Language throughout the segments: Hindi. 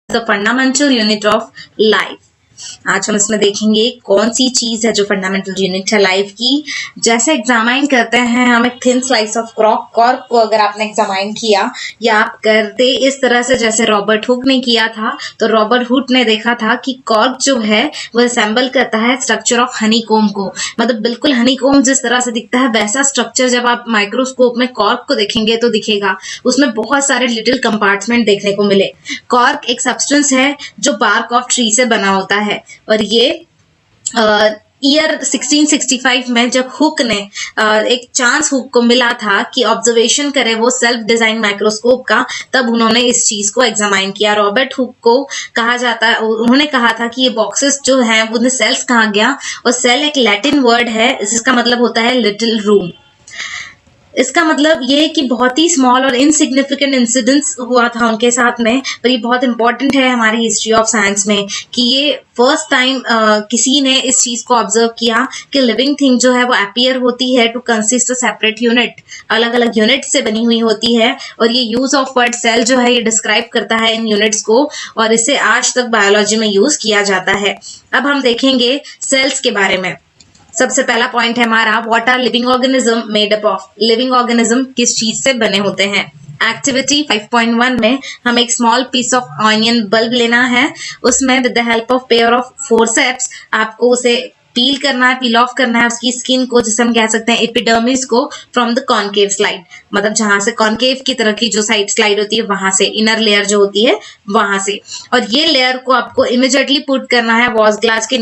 The fundamental unit of life. आज हम इसमें देखेंगे कौन सी चीज है जो फंडामेंटल यूनिट है लाइफ की। जैसे एग्जामाइन करते हैं हम एक थिन स्लाइस ऑफ कॉर्क को अगर आपने एग्जामाइन किया या आप करते इस तरह से जैसे रॉबर्ट हुक ने किया था, तो रॉबर्ट हुक ने देखा था कि कॉर्क जो है वो असेंबल करता है स्ट्रक्चर ऑफ हनीकॉम्ब को। मतलब बिल्कुल हनीकॉम्ब जिस तरह से दिखता है वैसा स्ट्रक्चर जब आप माइक्रोस्कोप में कॉर्क को देखेंगे तो दिखेगा। उसमें बहुत सारे लिटिल कंपार्टमेंट देखने को मिले। कॉर्क एक सब्सटेंस है जो बार्क ऑफ ट्री से बना होता है और ये ईयर 1665 में जब हुक ने एक चांस हुक को मिला था कि ऑब्जर्वेशन करे वो सेल्फ डिजाइन माइक्रोस्कोप का, तब उन्होंने इस चीज को एग्जामाइन किया। रॉबर्ट हुक को कहा जाता है, उन्होंने कहा था कि ये बॉक्सेस जो हैं उन्हें सेल्स कहा गया, और सेल एक लैटिन वर्ड है जिसका मतलब होता है लिटिल रूम। इसका मतलब ये है कि बहुत ही स्मॉल और इनसिग्निफिकेंट इंसिडेंस हुआ था उनके साथ में, पर ये बहुत इंपॉर्टेंट है हमारी हिस्ट्री ऑफ साइंस में कि ये फर्स्ट टाइम किसी ने इस चीज को ऑब्जर्व किया कि लिविंग थिंग जो है वो अपीयर होती है टू कंसिस्ट सेपरेट यूनिट, अलग अलग यूनिट से बनी हुई होती है। और ये यूज ऑफ वर्ड सेल जो है ये डिस्क्राइब करता है इन यूनिट्स को, और इसे आज तक बायोलॉजी में यूज किया जाता है। अब हम देखेंगे सेल्स के बारे में। सबसे पहला पॉइंट है हमारा, what are living organism made up of. Living organism किस चीज से बने होते हैं। एक्टिविटी 5.1 में हमें एक small piece of onion bulb लेना है। उसमें with the help of pair of forceps आपको उसे पील करना है, पील ऑफ करना है उसकी स्किन को, जिसे हम कह सकते हैं एपिडर्मिस को, फ्रॉम द कॉन्केव स्लाइड। मतलब जहां से कॉन्केव की तरह की जो साइड स्लाइड होती है वहां से, इनर लेयर जो होती है वहां से। और ये लेयर को आपको इमीडिएटली पुट करना है वॉच ग्लास के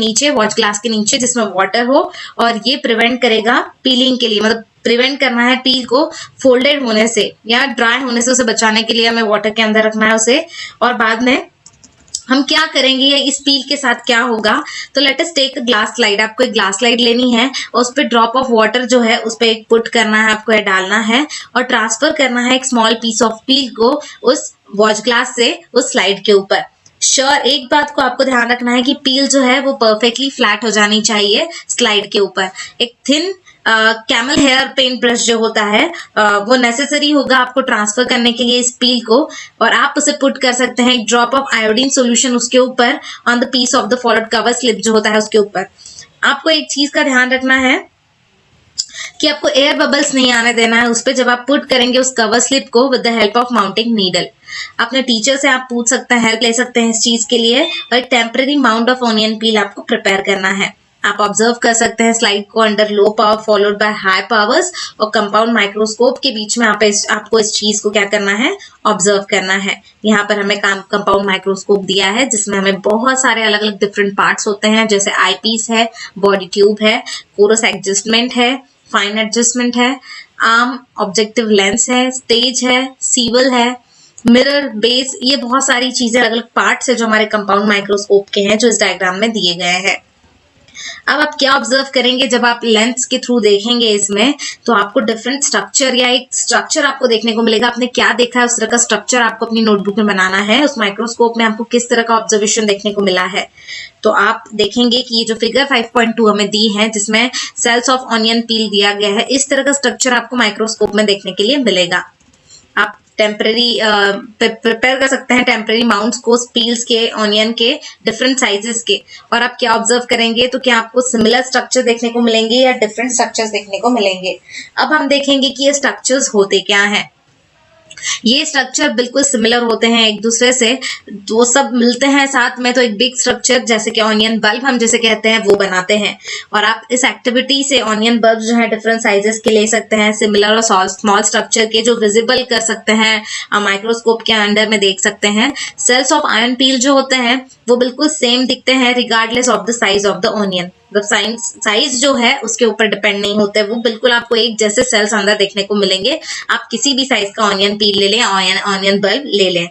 नीचे जिसमें वाटर हो, और ये प्रिवेंट करेगा पीलिंग के लिए, मतलब प्रिवेंट करना है पील को फोल्डेड होने से या ड्राई होने से, उसे बचाने के लिए हमें वाटर के अंदर रखना है उसे। और बाद में हम क्या करेंगे या इस पील के साथ क्या होगा, तो let us take glass slide. आपको एक ग्लास स्लाइड लेनी है और उस पर ड्रॉप ऑफ वाटर जो है उस पर एक पुट करना है, आपको डालना है और ट्रांसफर करना है एक स्मॉल पीस ऑफ पील को उस वॉच ग्लास से उस स्लाइड के ऊपर। एक बात को आपको ध्यान रखना है कि पील जो है वो परफेक्टली फ्लैट हो जानी चाहिए स्लाइड के ऊपर। एक thin camel hair paint brush जो होता है वो नेसेसरी होगा आपको ट्रांसफर करने के लिए इस पील को, और आप उसे पुट कर सकते हैं एक ड्रॉप ऑफ आयोडीन सॉल्यूशन उसके ऊपर on the piece of the followed cover slip जो होता है उसके ऊपर। आपको एक चीज का ध्यान रखना है कि आपको एयर बबल्स नहीं आने देना है उस पर जब आप पुट करेंगे उस कवर स्लिप को with the help of mounting needle. अपने टीचर से आप पूछ सकते हैं, हेल्प ले सकते हैं इस चीज के लिए। और एक टेम्परेरी माउंट ऑफ ऑनियन पील आपको प्रिपेयर करना है। आप ऑब्जर्व कर सकते हैं स्लाइड को under low power followed by high powers, और कंपाउंड माइक्रोस्कोप के बीच में आपको इस चीज को क्या करना है, ऑब्जर्व करना है। यहाँ पर हमें कंपाउंड माइक्रोस्कोप दिया है जिसमें हमें बहुत सारे अलग अलग डिफरेंट पार्ट्स होते हैं, जैसे आई पीस है, बॉडी ट्यूब है, कोरस एडजस्टमेंट है, फाइन एडजस्टमेंट है, आर्म ऑब्जेक्टिव लेंस है, स्टेज है, सीवल है, मिरर, बेस, ये बहुत सारी चीजें अलग अलग पार्ट्स है जो हमारे कंपाउंड माइक्रोस्कोप के हैं जो इस डायग्राम में दिए गए हैं। अब आप क्या ऑब्जर्व करेंगे जब आप लेंस के थ्रू देखेंगे इसमें, तो आपको डिफरेंट स्ट्रक्चर या एक स्ट्रक्चर आपको देखने को मिलेगा। आपने क्या देखा है उस तरह का स्ट्रक्चर आपको अपनी नोटबुक में बनाना है। उस माइक्रोस्कोप में आपको किस तरह का ऑब्जर्वेशन देखने को मिला है, तो आप देखेंगे कि ये जो फिगर 5.2 हमें दी है जिसमें सेल्स ऑफ ऑनियन पील दिया गया है, इस तरह का स्ट्रक्चर आपको माइक्रोस्कोप में देखने के लिए मिलेगा। आप टेम्परेरी प्रिपेयर कर सकते हैं टेम्परेरी माउंट्स को पील्स के, ऑनियन के डिफरेंट साइजेस के। और आप क्या ऑब्जर्व करेंगे, तो क्या आपको सिमिलर स्ट्रक्चर देखने को मिलेंगे या डिफरेंट स्ट्रक्चर्स देखने को मिलेंगे। अब हम देखेंगे कि ये स्ट्रक्चर्स होते क्या हैं। ये स्ट्रक्चर बिल्कुल सिमिलर होते हैं एक दूसरे से, वो सब मिलते हैं साथ में, तो एक बिग स्ट्रक्चर जैसे कि ऑनियन बल्ब हम जैसे कहते हैं वो बनाते हैं। और आप इस एक्टिविटी से ऑनियन बल्ब जो है डिफरेंट साइजेस के ले सकते हैं, सिमिलर और स्मॉल स्ट्रक्चर के जो विजिबल कर सकते हैं, माइक्रोस्कोप के अंडर में देख सकते हैं। सेल्स ऑफ आयन पील जो होते हैं वो बिल्कुल सेम दिखते हैं regardless of the size of the onion. Size जो है उसके ऊपर डिपेंड नहीं होते, वो बिल्कुल आपको एक जैसे सेल्स अंदर देखने को मिलेंगे। आप किसी भी साइज का ऑनियन पील ले लें, ऑनियन बल्ब ले लें।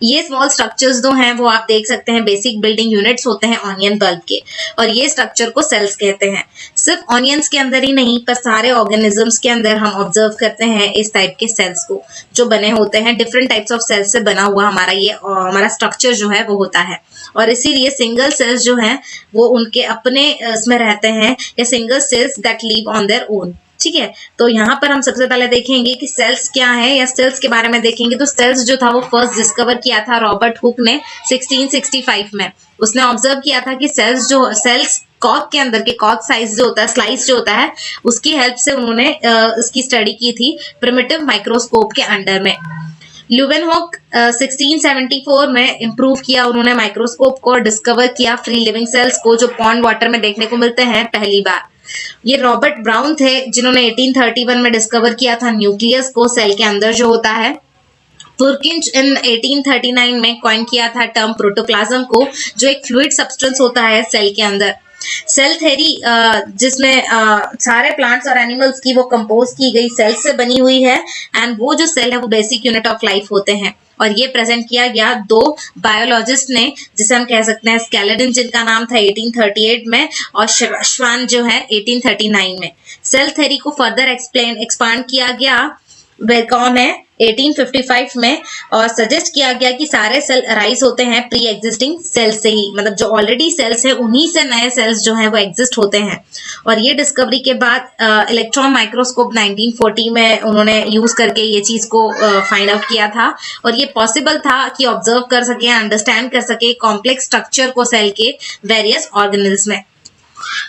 ये स्मॉल स्ट्रक्चर्स जो हैं वो आप देख सकते हैं बेसिक बिल्डिंग यूनिट्स होते हैं ऑनियन बल्ब के, और ये स्ट्रक्चर को सेल्स कहते हैं। सिर्फ ऑनियंस के अंदर ही नहीं पर सारे ऑर्गेनिजम्स के अंदर हम ऑब्जर्व करते हैं इस टाइप के सेल्स को जो बने होते हैं। डिफरेंट टाइप्स ऑफ सेल्स से बना हुआ हमारा स्ट्रक्चर जो है वो होता है, और इसीलिए सिंगल सेल्स जो हैं वो उनके अपने इसमें रहते हैं, या single cells that live on their own. ठीक है, तो यहाँ पर हम सबसे पहले देखेंगे कि सेल्स क्या है, या सेल्स के बारे में देखेंगे। तो सेल्स जो था वो फर्स्ट डिस्कवर किया था रॉबर्ट हुक ने 1665 में। उसने ऑब्जर्व किया था कि सेल्स कॉर्क के अंदर के कॉर्क साइज जो होता है, स्लाइस जो होता है, उसकी हेल्प से उन्होंने इसकी स्टडी की थी प्रिमिटिव माइक्रोस्कोप के अंडर में। ल्यूवेनहॉक 1674 में इम्प्रूव किया उन्होंने माइक्रोस्कोप को, डिस्कवर किया फ्री लिविंग सेल्स को जो पॉन्ड वाटर में देखने को मिलते हैं पहली बार। ये रॉबर्ट ब्राउन थे जिन्होंने 1831 में डिस्कवर किया था न्यूक्लियस को, सेल के अंदर जो होता है। पुरकिंच इन 1839 में कॉइन किया था टर्म प्रोटोप्लाज्म को, जो एक फ्लूइड सब्सटेंस होता है सेल के अंदर। सेल थ्योरी जिसमें सारे प्लांट्स और एनिमल्स की वो कंपोज की गई सेल्स से बनी हुई है, एंड वो जो सेल है वो बेसिक यूनिट ऑफ लाइफ होते हैं। और ये प्रेजेंट किया गया दो बायोलॉजिस्ट ने, जिसे हम कह सकते हैं स्केलेटन, जिनका नाम था 1838 में, और श्वान जो है 1839 में। सेल थ्योरी को फर्दर एक्सपांड किया गया वह कौन है 1855 में, और सजेस्ट किया गया कि सारे सेल अराइज होते हैं प्री एग्जिस्टिंग सेल से ही, मतलब जो ऑलरेडी सेल्स है उन्हीं से नए सेल्स जो हैं वो एग्जिस्ट होते हैं। और ये डिस्कवरी के बाद इलेक्ट्रॉन माइक्रोस्कोप 1940 में उन्होंने यूज करके ये चीज को फाइंड आउट किया था, और ये पॉसिबल था कि ऑब्जर्व कर सके, अंडरस्टैंड कर सके कॉम्प्लेक्स स्ट्रक्चर को सेल के वेरियस ऑर्गेनल्स में।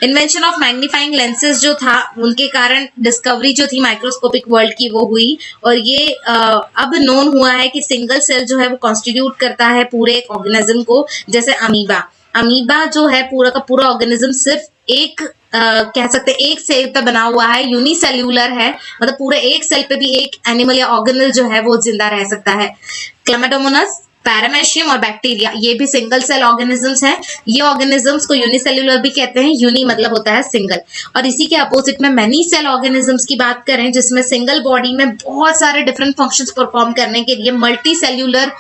इन्वेंशन ऑफ मैग्नीफाइंग लेंसेज जो था, उनके कारण डिस्कवरी जो थी माइक्रोस्कोपिक वर्ल्ड की वो हुई, और ये अब नोन हुआ है कि सिंगल सेल जो है वो कॉन्स्टिट्यूट करता है पूरे एक ऑर्गेनिज्म को। जैसे अमीबा जो है पूरा का पूरा ऑर्गेनिज्म सिर्फ एक कह सकते हैं एक सेल पे बना हुआ है, यूनिसेल्यूलर है, मतलब पूरे एक सेल पे भी एक एनिमल या ऑर्गेनल जो है वो जिंदा रह सकता है। क्लेमाइडोमोनास, पैरामेशियम और बैक्टीरिया, ये भी सिंगल सेल ऑर्गेनिजम्स हैं। ये ऑर्गेनिजम्स को यूनिसेल्यूलर भी कहते हैं, यूनि मतलब होता है सिंगल। और इसी के अपोजिट में मैनी सेल ऑर्गेनिजम्स की बात करें, जिसमें सिंगल बॉडी में बहुत सारे डिफरेंट फंक्शंस परफॉर्म करने के लिए मल्टी सेल्यूलर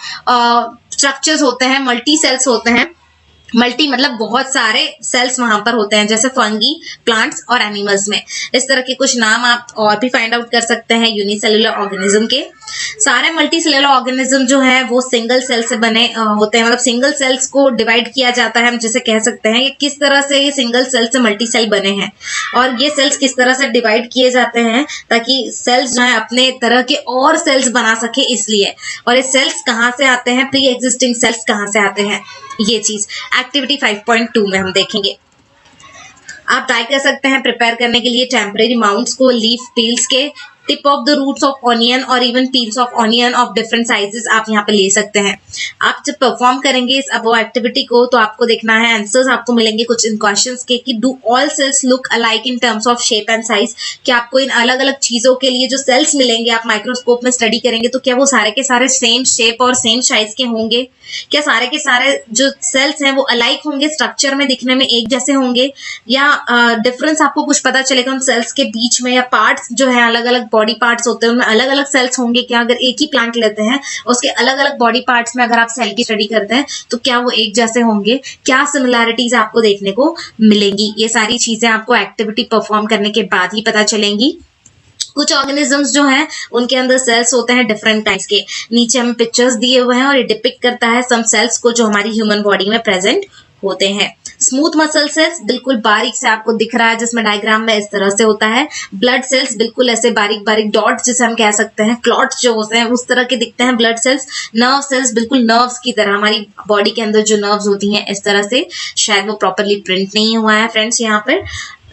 स्ट्रक्चर्स होते हैं, मल्टी सेल्स होते हैं। मल्टी मतलब बहुत सारे सेल्स वहां पर होते हैं, जैसे फंगी, प्लांट्स और एनिमल्स में। इस तरह के कुछ नाम आप और भी फाइंड आउट कर सकते हैं यूनिसेल्युलर ऑर्गेनिज्म के। सारे मल्टी सेलुलर ऑर्गेनिज्म जो है वो सिंगल सेल से बने होते हैं, मतलब सिंगल सेल्स को डिवाइड किया जाता है। हम जैसे कह सकते हैं कि किस तरह से ये सिंगल सेल से मल्टी सेल बने हैं, और ये सेल्स किस तरह से डिवाइड किए जाते हैं ताकि सेल्स जो है अपने तरह के और सेल्स बना सके, इसलिए। और ये सेल्स कहाँ से आते हैं, प्री एग्जिस्टिंग सेल्स कहाँ से आते हैं, ये चीज एक्टिविटी 5.2 में हम देखेंगे। आप ट्राई कर सकते हैं प्रिपेयर करने के लिए टेम्परेरी माउंट्स को लीफ पील्स के, tip of the roots of onion और even peels of onion of different sizes आप यहाँ पे ले सकते हैं। आप जब परफॉर्म करेंगे इस अबव एक्टिविटी को तो आपको देखना है आंसर्स आपको मिलेंगे कुछ इन क्वेश्चंस के कि do all cells look alike in terms of shape and size. क्या आपको इन अलग अलग चीजों के लिए जो सेल्स मिलेंगे आप माइक्रोस्कोप में स्टडी करेंगे तो क्या वो सारे के सारे सेम शेप और सेम साइज के होंगे? क्या सारे के सारे जो सेल्स हैं वो अलाइक होंगे, स्ट्रक्चर में दिखने में एक जैसे होंगे, या डिफरेंस आपको कुछ पता चलेगा उन सेल्स के बीच में, या पार्ट्स जो है अलग अलग बॉडी पार्ट्स होते हैं उनमें अलग अलग सेल्स होंगे क्या? अगर एक ही प्लांट लेते हैं उसके अलग अलग बॉडी पार्ट्स में अगर आप सेल की स्टडी करते हैं तो क्या वो एक जैसे होंगे? क्या सिमिलैरिटीज आपको देखने को मिलेंगी? ये सारी चीजें आपको एक्टिविटी परफॉर्म करने के बाद ही पता चलेंगी। कुछ ऑर्गेनिजम्स जो हैं उनके अंदर सेल्स होते हैं डिफरेंट टाइप्स के, नीचे हमें पिक्चर्स दिए हुए हैं और ये डिपिक्ट करता है सम सेल्स को जो हमारी ह्यूमन बॉडी में प्रेजेंट होते हैं। स्मूथ मसल सेल्स बिल्कुल बारीक से आपको दिख रहा है जिसमें डायग्राम में इस तरह से होता है। ब्लड सेल्स बिल्कुल ऐसे बारीक बारीक डॉट्स जिसे हम कह सकते हैं, क्लॉट्स जो होते हैं उस तरह के दिखते हैं ब्लड सेल्स। नर्व सेल्स बिल्कुल नर्व्स की तरह, हमारी बॉडी के अंदर जो नर्व्स होती हैं इस तरह से, शायद वो प्रॉपरली प्रिंट नहीं हुआ है फ्रेंड्स यहाँ पर।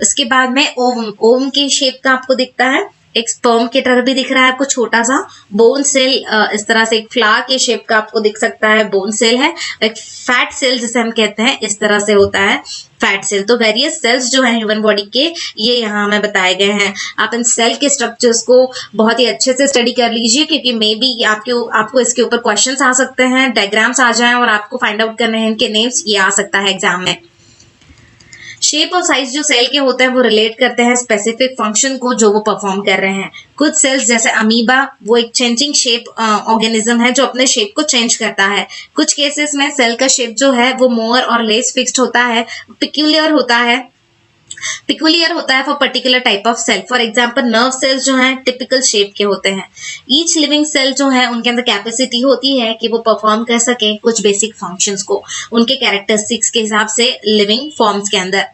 इसके बाद में ओवम की शेप का आपको दिखता है, एक स्पर्म की तरह भी दिख रहा है आपको छोटा सा। बोन सेल इस तरह से एक फ्लावर के शेप का आपको दिख सकता है, बोन सेल है। एक फैट सेल जिसे हम कहते हैं इस तरह से होता है फैट सेल। तो वेरियस सेल्स जो हैं ह्यूमन बॉडी के ये यहाँ हमें बताए गए हैं। आप इन सेल के स्ट्रक्चर्स को बहुत ही अच्छे से स्टडी कर लीजिए क्योंकि मे बी आपको इसके ऊपर क्वेश्चंस आ सकते हैं, डायग्राम्स आ जाएं और आपको फाइंड आउट करने हैं इनके नेम्स, ये आ सकता है एग्जाम में। शेप और साइज जो सेल के होते हैं वो रिलेट करते हैं स्पेसिफिक फंक्शन को जो वो परफॉर्म कर रहे हैं। कुछ सेल्स जैसे अमीबा वो एक चेंजिंग शेप ऑर्गेनिज्म है जो अपने शेप को चेंज करता है। कुछ केसेस में सेल का शेप जो है वो मोर और लेस फिक्स्ड होता है, पिक्यूलियर होता है for particular type of cell. For example nerve cells जो हैं टिपिकल शेप के होते हैं। ईच लिविंग सेल जो है उनके अंदर कैपेसिटी होती है कि वो परफॉर्म कर सके कुछ बेसिक फंक्शंस को उनके कैरेक्टरिस्टिक्स के हिसाब से लिविंग फॉर्म्स के अंदर।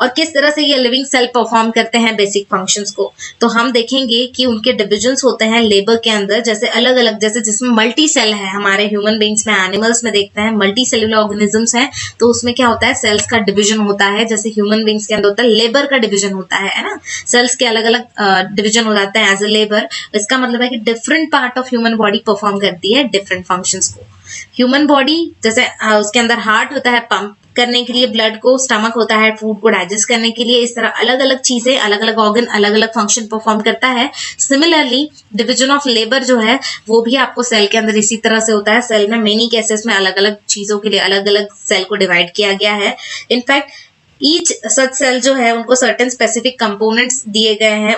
और किस तरह से ये लिविंग सेल परफॉर्म करते हैं बेसिक फंक्शंस को। तो हम देखेंगे कि उनके डिविजन्स होते हैं लेबर के अंदर, जैसे अलग अलग, जैसे जिसमें मल्टी सेल है, हमारे ह्यूमन बींग्स में, एनिमल्स में देखते हैं मल्टी सेलुलर ऑर्गेनिजम्स हैं, तो उसमें क्या होता है, सेल्स का डिवीजन होता है। जैसे ह्यूमन बींग्स के अंदर होता है लेबर का डिवीजन होता है ना, सेल्स के अलग अलग डिवीजन हो जाते हैं एज ए लेबर। इसका मतलब है कि different part of human body perform करती है डिफरेंट फंक्शंस को। ह्यूमन बॉडी जैसे उसके अंदर हार्ट होता है पंप करने के लिए ब्लड को, स्टमक होता है फूड को डाइजेस्ट करने के लिए। इस तरह अलग अलग चीजें, अलग अलग ऑर्गन अलग अलग फंक्शन परफॉर्म करता है। सिमिलरली डिवीजन ऑफ लेबर जो है वो भी आपको सेल के अंदर इसी तरह से होता है। सेल में मेनी केसेस में अलग अलग चीजों के लिए अलग अलग सेल को डिवाइड किया गया है। इनफैक्ट ईच सच सेल जो है उनको सर्टेन स्पेसिफिक कंपोनेंट्स दिए गए हैं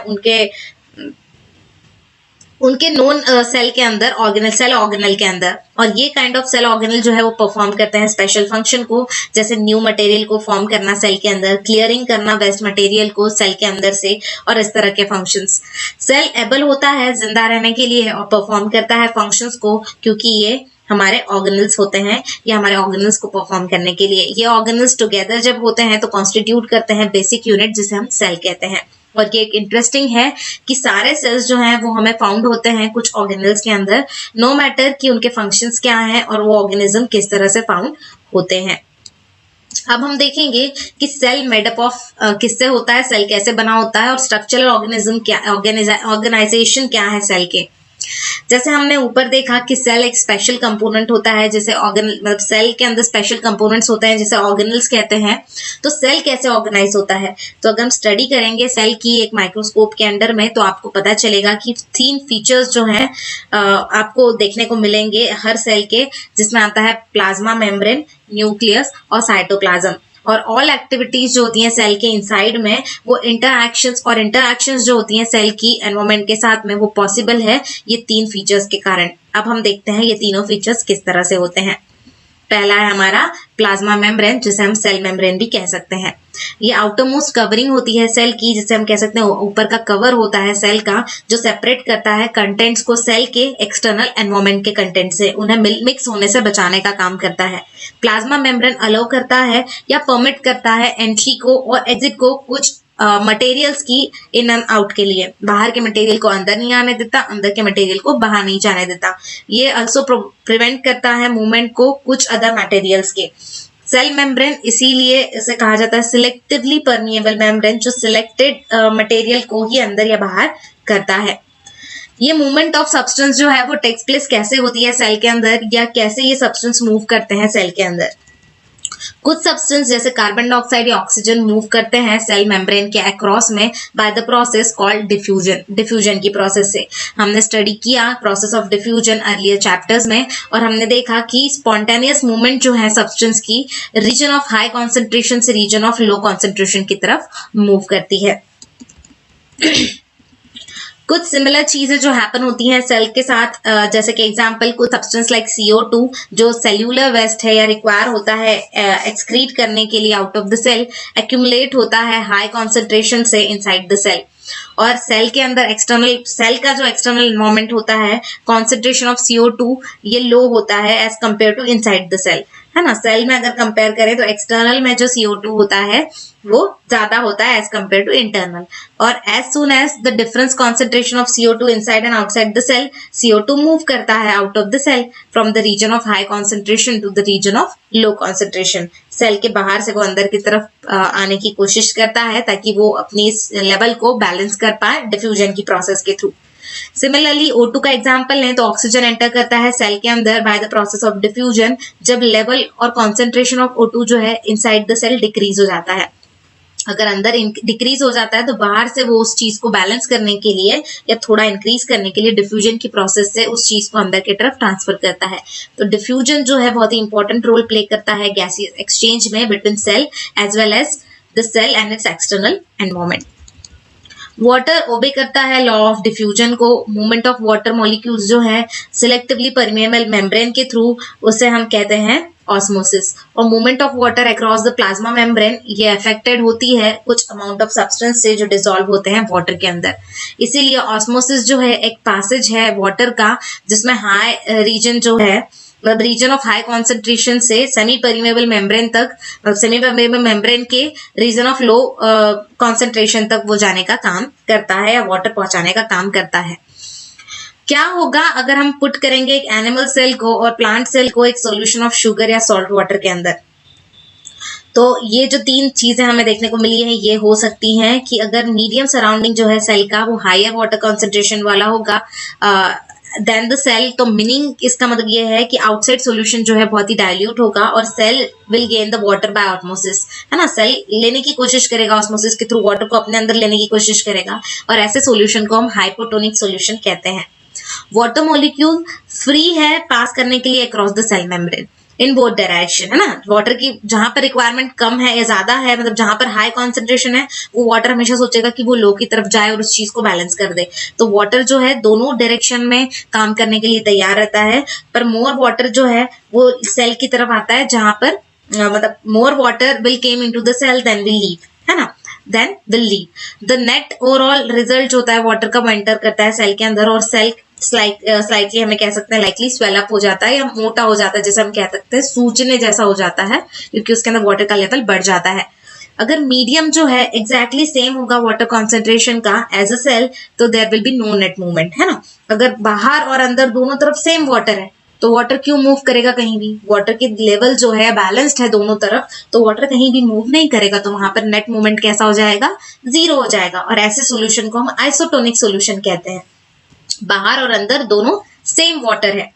उनके नोन सेल के अंदर, सेल ऑर्गेनल के अंदर। और ये काइंड ऑफ सेल ऑर्गेनल जो है वो परफॉर्म करते हैं स्पेशल फंक्शन को, जैसे न्यू मटेरियल को फॉर्म करना सेल के अंदर, क्लियरिंग करना वेस्ट मटेरियल को सेल के अंदर से, और इस तरह के फंक्शंस। सेल एबल होता है जिंदा रहने के लिए और परफॉर्म करता है फंक्शंस को, क्योंकि ये हमारे ऑर्गेनल्स होते हैं, ये हमारे ऑर्गेनल्स को परफॉर्म करने के लिए। ये ऑर्गेनल्स टुगेदर जब होते हैं तो कॉन्स्टिट्यूट करते हैं बेसिक यूनिट जिसे हम सेल कहते हैं। और ये एक इंटरेस्टिंग है कि सारे सेल्स जो हैं वो हमें फाउंड होते हैं कुछ ऑर्गेनल्स के अंदर, नो मैटर कि उनके फंक्शंस क्या हैं और वो ऑर्गेनिज्म किस तरह से फाउंड होते हैं। अब हम देखेंगे कि सेल मेडअप ऑफ किससे होता है, सेल कैसे बना होता है, और स्ट्रक्चरल ऑर्गेनिज्म क्या, ऑर्गेनाइजेशन क्या है सेल के। जैसे हमने ऊपर देखा कि सेल एक स्पेशल कंपोनेंट होता है, जैसे मतलब सेल के अंदर स्पेशल कंपोनेंट्स होते हैं जिसे ऑर्गेनल्स कहते हैं। तो सेल कैसे ऑर्गेनाइज होता है, तो अगर हम स्टडी करेंगे सेल की एक माइक्रोस्कोप के अंडर में, तो आपको पता चलेगा कि 3 फीचर्स जो हैं आपको देखने को मिलेंगे हर सेल के, जिसमें आता है प्लाज्मा मेम्ब्रेन, न्यूक्लियस और साइटोप्लाज्म। और ऑल एक्टिविटीज जो होती हैं सेल के इनसाइड में, वो इंटरएक्शंस जो होती हैं सेल की एनवायरनमेंट के साथ में, वो पॉसिबल है ये 3 फीचर्स के कारण। अब हम देखते हैं ये तीनों फीचर्स किस तरह से होते हैं। पहला है हमारा प्लाज्मा मेम्ब्रेन, जिसे हम सेल मेम्ब्रेन भी कह सकते हैं। ये आउटर मोस्ट कवरिंग होती है सेल की, जिसे हम कह सकते हैं ऊपर का कवर होता है सेल का, जो सेपरेट करता है कंटेंट्स को सेल के एक्सटर्नल एनवायरनमेंट के कंटेंट से, उन्हें मिक्स होने से बचाने का काम करता है। प्लाज्मा मेम्ब्रेन अलाउ करता है या परमिट करता है एंट्री को और एग्जिट को कुछ मटेरियल्स की इन एंड आउट के लिए। बाहर के मटेरियल को अंदर नहीं आने देता, अंदर के मटेरियल को बाहर नहीं जाने देता। ये ऑल्सो प्रिवेंट करता है मूवमेंट को कुछ अदर मटेरियल्स के। सेल मेम्ब्रेन इसीलिए इसे कहा जाता है सिलेक्टिवली परमिएबल मेम्ब्रेन, जो सिलेक्टेड मटेरियल को ही अंदर या बाहर करता है। ये मूवमेंट ऑफ सब्सटेंस जो है वो टेक्स प्लेस कैसे होती है सेल के अंदर, या कैसे ये सब्सटेंस मूव करते हैं सेल के अंदर। कुछ सब्सटेंस जैसे कार्बन डाइऑक्साइड या ऑक्सीजन मूव करते हैं सेल मेम्ब्रेन के अक्रॉस में by the process called diffusion की प्रोसेस से। हमने स्टडी किया process of diffusion earlier chapters में, और हमने देखा कि स्पॉन्टेनियस मूवमेंट जो है सब्सटेंस की रीजन ऑफ हाई कॉन्सेंट्रेशन से रीजन ऑफ लो कॉन्सेंट्रेशन की तरफ मूव करती है। कुछ सिमिलर चीजें जो हैपन होती हैं सेल के साथ, जैसे कि एग्जांपल कुछ सब्सटेंस लाइक CO2 जो सेल्यूलर वेस्ट है या रिक्वायर होता है एक्सक्रीट करने के लिए out of the cell, accumulate होता है हाई कॉन्सेंट्रेशन से इनसाइड द सेल। और सेल के अंदर सेल का जो एक्सटर्नल एनवायरनमेंट होता है, कॉन्सेंट्रेशन ऑफ CO2 ये लो होता है as compare to inside the cell, है ना। सेल में अगर कंपेयर करें तो एक्सटर्नल में जो CO2 होता है वो ज्यादा होता है एज कम्पेयर टू इंटरनल। और as soon as the difference concentration of CO2 inside and outside the cell, CO2 move करता है out of the cell from the region of high concentration to the region of low concentration. Cell के बाहर से वो अंदर की तरफ आने की कोशिश करता है ताकि वो अपनी इस लेवल को बैलेंस कर पाए डिफ्यूजन की प्रोसेस के थ्रू। सिमिलरली O2 का एग्जांपल लें तो ऑक्सीजन एंटर करता है सेल के अंदर by the process of diffusion, जब लेवल और कॉन्सेंट्रेशन ऑफ O2 जो है इनसाइड द सेल डिक्रीज हो जाता है। अगर अंदर डिक्रीज हो जाता है तो बाहर से वो उस चीज को बैलेंस करने के लिए या थोड़ा इंक्रीज करने के लिए डिफ्यूजन की प्रोसेस से उस चीज को अंदर की तरफ ट्रांसफर करता है। तो डिफ्यूजन जो है बहुत ही इंपॉर्टेंट रोल प्ले करता है गैसियस एक्सचेंज में between cell as well as the cell and its external environment. Water obey करता है लॉ ऑफ डिफ्यूजन को। मूवमेंट ऑफ वाटर मॉलिक्यूल्स जो है सिलेक्टिवली परमिएबल मेम्ब्रेन के थ्रू, उसे हम कहते हैं ऑस्मोसिस। और movement of water across the plasma membrane ये अफेक्टेड होती है कुछ अमाउंट ऑफ सब्सटेंस से जो डिसॉल्व होते हैं वाटर के अंदर। इसीलिए ऑस्मोसिस जो है एक पैसेज है वाटर का, जिसमें हाई रीजन जो है मतलब रीजन ऑफ हाई कॉन्सेंट्रेशन से सेमी परमेबल मेम्ब्रेन तक, सेमी परमेबल मेम्ब्रेन के रीजन ऑफ लो कॉन्सेंट्रेशन तक वो जाने का काम करता है या वाटर पहुंचाने का काम करता है। क्या होगा अगर हम पुट करेंगे एक एनिमल सेल को और प्लांट सेल को एक सॉल्यूशन ऑफ शुगर या सॉल्ट वाटर के अंदर? तो ये जो तीन चीजें हमें देखने को मिली है ये हो सकती हैं कि अगर मीडियम सराउंडिंग जो है सेल का वो हायर वाटर कंसंट्रेशन वाला होगा देन द सेल, तो मीनिंग इसका मतलब ये है कि आउटसाइड सॉल्यूशन जो है बहुत ही डाइल्यूट होगा और cell will gain the water by osmosis, है ना। सेल लेने की कोशिश करेगा ऑस्मोसिस के थ्रू, वाटर को अपने अंदर लेने की कोशिश करेगा और ऐसे सॉल्यूशन को हम हाइपोटोनिक सॉल्यूशन कहते हैं। वाटर मॉलिक्यूल फ्री है पास करने के लिए across the cell membrane in both direction, है ना। वाटर की जहां पर रिक्वायरमेंट कम है या ज्यादा है, मतलब जहां पर हाई कॉन्सेंट्रेशन है, वो वाटर हमेशा सोचेगा कि वो लो की तरफ जाए और उस चीज को बैलेंस कर दे। तो वाटर जो है दोनों डायरेक्शन में काम करने के लिए तैयार रहता है, पर मोर वाटर जो है वो सेल की तरफ आता है जहां पर मतलब more water will came into the cell then will leave, है ना, then will leave. The net overall result जो होता है वाटर का वो एंटर करता है सेल के अंदर और सेल स्लाइटली हमें कह सकते हैं लाइकली स्वेल अप हो जाता है या मोटा हो जाता है, जैसे हम कह सकते हैं सूजने जैसा हो जाता है, क्योंकि उसके अंदर वाटर का लेवल बढ़ जाता है। अगर मीडियम जो है एग्जैक्टली सेम होगा वाटर कॉन्सेंट्रेशन का एज अ सेल, तो there will be no net movement, है ना। अगर बाहर और अंदर दोनों तरफ सेम वाटर है तो वाटर क्यों मूव करेगा कहीं भी? वाटर की लेवल जो है बैलेंस्ड है दोनों तरफ, तो वाटर कहीं भी मूव नहीं करेगा, तो वहां पर नेट मूवमेंट कैसा हो जाएगा? जीरो हो जाएगा। और ऐसे सोल्यूशन को हम आइसोटोनिक सोल्यूशन कहते हैं। बाहर और अंदर दोनों सेम वाटर है।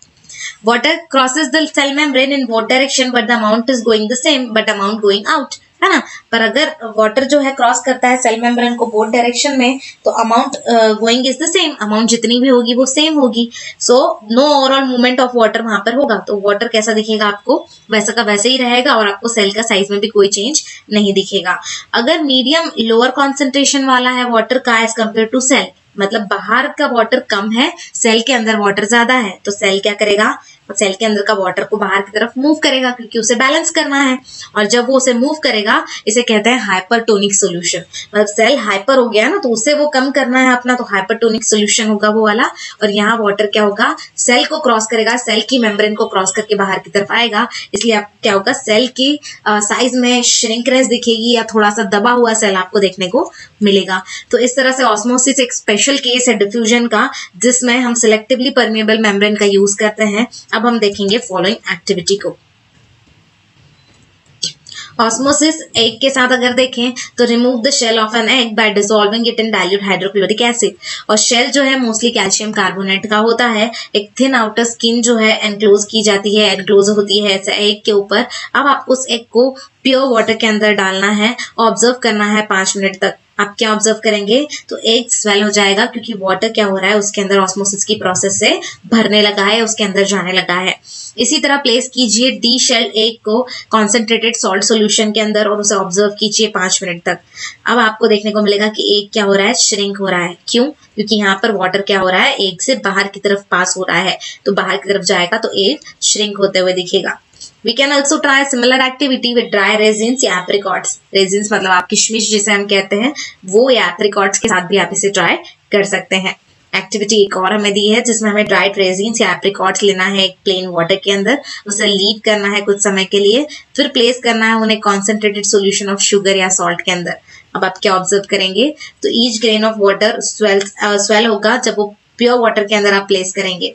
Water crosses the cell membrane in both direction but the amount is going the same but amount going out, है ना। पर अगर वाटर जो है क्रॉस करता है सेल मेम्ब्रेन को बोथ डायरेक्शन में, तो amount going is the same, amount जितनी भी होगी वो सेम होगी। So no overall movement of water वहां पर होगा, तो वाटर कैसा दिखेगा आपको? वैसा का वैसे ही रहेगा और आपको सेल का साइज में भी कोई चेंज नहीं दिखेगा। अगर मीडियम लोअर कॉन्सेंट्रेशन वाला है वाटर का एज कम्पेयर टू सेल, मतलब बाहर का वाटर कम है, सेल के अंदर वाटर ज्यादा है, तो सेल क्या करेगा? सेल के अंदर का वाटर को बाहर की तरफ मूव करेगा क्योंकि उसे बैलेंस करना है। और जब वो उसे मूव करेगा, इसे कहते हैं हाइपरटोनिक सोल्यूशन। मतलब सेल हाइपर हो गया ना, तो उसे वो कम करना है अपना, तो हाइपरटोनिक सोल्यूशन होगा वो वाला। और यहाँ वाटर क्या होगा? सेल को क्रॉस करेगा, सेल की मेम्ब्रेन को क्रॉस करके बाहर की तरफ आएगा, इसलिए आप क्या होगा? सेल की साइज में श्रिंकनेस दिखेगी या थोड़ा सा दबा हुआ सेल आपको देखने को मिलेगा। तो इस तरह से ऑस्मोसिस एक स्पेशल केस है डिफ्यूजन का, जिसमें हम सिलेक्टिवली परमेबल मेम्ब्रेन का यूज करते हैं। अब हम देखेंगे फॉलोइंग एक्टिविटी को। ऑस्मोसिस एग के साथ अगर देखें तो remove the shell of an egg by dissolving it in dilute hydrochloric acid. और शेल जो है मोस्टली कैल्शियम कार्बोनेट का होता है। एक थिन आउटर स्किन जो है एनक्लोज की जाती है, एनक्लोज होती है एग के ऊपर। अब आप उस एग को प्योर वाटर के अंदर डालना है, ऑब्जर्व करना है 5 मिनट तक। आप क्या ऑब्जर्व करेंगे? तो एग स्वेल हो जाएगा क्योंकि वाटर क्या हो रहा है, उसके अंदर ऑस्मोसिस की प्रोसेस से भरने लगा है, उसके अंदर जाने लगा है। इसी तरह प्लेस कीजिए डी शेल्ड एग को कॉन्सेंट्रेटेड सॉल्ट सॉल्यूशन के अंदर और उसे ऑब्जर्व कीजिए 5 मिनट तक। अब आपको देखने को मिलेगा कि एग क्या हो रहा है? श्रिंक हो रहा है। क्यों? क्योंकि यहाँ पर वाटर क्या हो रहा है? एग से बाहर की तरफ पास हो रहा है, तो बाहर की तरफ जाएगा तो एग श्रिंक होते हुए दिखेगा। We can also try similar activity with dry resins या apricots। resins मतलब आप किशमिश जिसे हम कहते हैं, वो या apricots के साथ भी आप इसे ट्राई कर सकते हैं। एक्टिविटी एक और हमें दी है जिसमें हमें ड्राइड रेजिन्स या एप्रिकॉट्स लेना है एक प्लेन वाटर के अंदर, उसे लीव करना है कुछ समय के लिए, फिर प्लेस करना है उन्हें कॉन्सेंट्रेटेड सॉल्यूशन ऑफ शुगर या सॉल्ट के अंदर। अब आप क्या ऑब्जर्व करेंगे? तो each grain of water swell होगा जब वो प्योर वाटर के अंदर आप प्लेस करेंगे,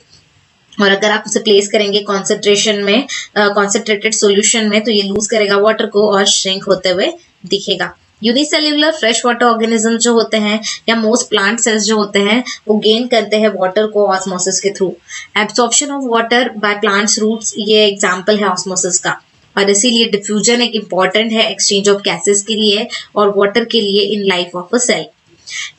और अगर आप उसे प्लेस करेंगे कॉन्सेंट्रेशन में, कॉन्सेंट्रेटेड सॉल्यूशन में, तो ये लूज करेगा वाटर को और श्रिंक होते हुए दिखेगा। यूनिसेल्युलर फ्रेश वाटर ऑर्गेनिज्म जो होते हैं या मोस्ट प्लांट सेल्स जो होते हैं, वो गेन करते हैं वाटर को ऑस्मोसिस के थ्रू। Absorption of water by plants roots, ये एग्जांपल है ऑस्मोसिस का। और इसीलिए डिफ्यूजन एक इम्पॉर्टेंट है एक्सचेंज ऑफ गैसेस के लिए और वाटर के लिए in life of a cell.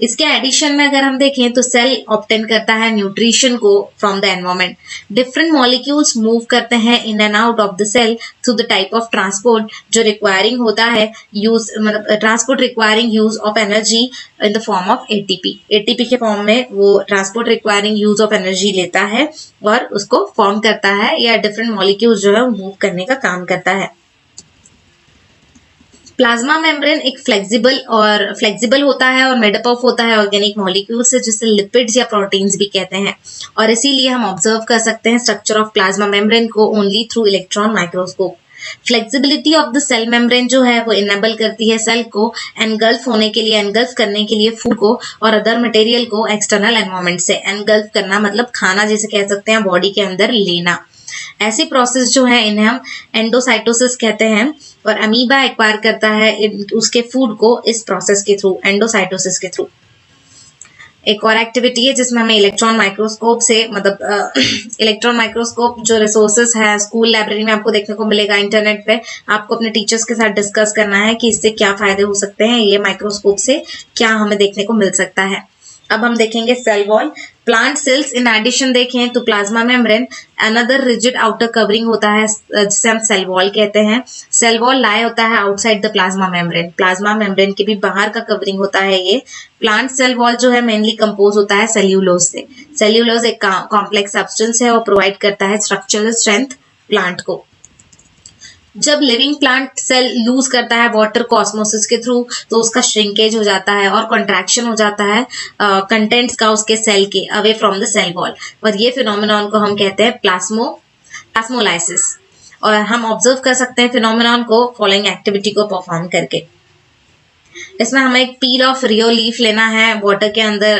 इसके एडिशन में अगर हम देखें तो सेल ऑब्टेन करता है न्यूट्रिशन को from the environment. Different molecules move करते हैं in and out of the cell through the type of transport जो रिक्वायरिंग होता है यूज, मतलब transport requiring use of energy in the form of ATP. ATP के फॉर्म में वो transport requiring use of energy लेता है और उसको फॉर्म करता है, या डिफरेंट मॉलिक्यूल्स जो है मूव करने का काम करता है। प्लाज्मा मेम्ब्रेन एक फ्लेक्सिबल होता है और मेडअप ऑफ होता है ऑर्गेनिक मॉलिक्यूल से, जिसे लिपिड्स या प्रोटीन्स भी कहते हैं, और इसीलिए हम ऑब्जर्व कर सकते हैं स्ट्रक्चर ऑफ प्लाज्मा मेम्ब्रेन को only through electron microscope. Flexibility of the cell membrane जो है वो इनेबल करती है सेल को एनगल्फ करने के लिए फूड को और अदर मटेरियल को एक्सटर्नल एनवायरनमेंट से। एनगल्फ करना मतलब खाना जिसे कह सकते हैं, बॉडी के अंदर लेना। ऐसी प्रोसेस जो है इन्हें हम एंडोसाइटोसिस कहते हैं, और अमीबा एक्वायर करता है उसके फूड को इस प्रोसेस के थ्रू, एंडोसाइटोसिस के थ्रू। एक और एक्टिविटी है जिसमें हमें इलेक्ट्रॉन माइक्रोस्कोप से इलेक्ट्रॉन माइक्रोस्कोप जो रिसोर्सेस है स्कूल लाइब्रेरी में आपको देखने को मिलेगा, इंटरनेट पे आपको अपने टीचर्स के साथ डिस्कस करना है कि इससे क्या फायदे हो सकते हैं, ये माइक्रोस्कोप से क्या हमें देखने को मिल सकता है। अब हम देखेंगे cell wall. Plant cells in addition देखें तो plasma membrane another rigid outer covering होता है जिसे हम सेल वॉल कहते हैं। सेल वॉल लाई होता है outside the plasma membrane, plasma membrane के भी बाहर का कवरिंग होता है ये। प्लांट सेल वॉल जो है मेनली कंपोज होता है सेल्यूलोज से। सेल्यूलोज एक कॉम्प्लेक्स सब्सटेंस है और प्रोवाइड करता है स्ट्रक्चरल स्ट्रेंथ प्लांट को। जब लिविंग प्लांट सेल लूज करता है वाटर को ऑस्मोसिस के थ्रू, तो उसका श्रिंकेज हो जाता है और कंट्रैक्शन हो जाता है कंटेंट्स का उसके सेल के away from the cell wall, और ये फिनोमेनॉन को हम कहते हैं प्लास्मोलाइसिस। और हम ऑब्जर्व कर सकते हैं फिनोमेनॉन को फॉलोइंग एक्टिविटी को परफॉर्म करके। इसमें हमें एक पील ऑफ रियो लीफ लेना है, वाटर के अंदर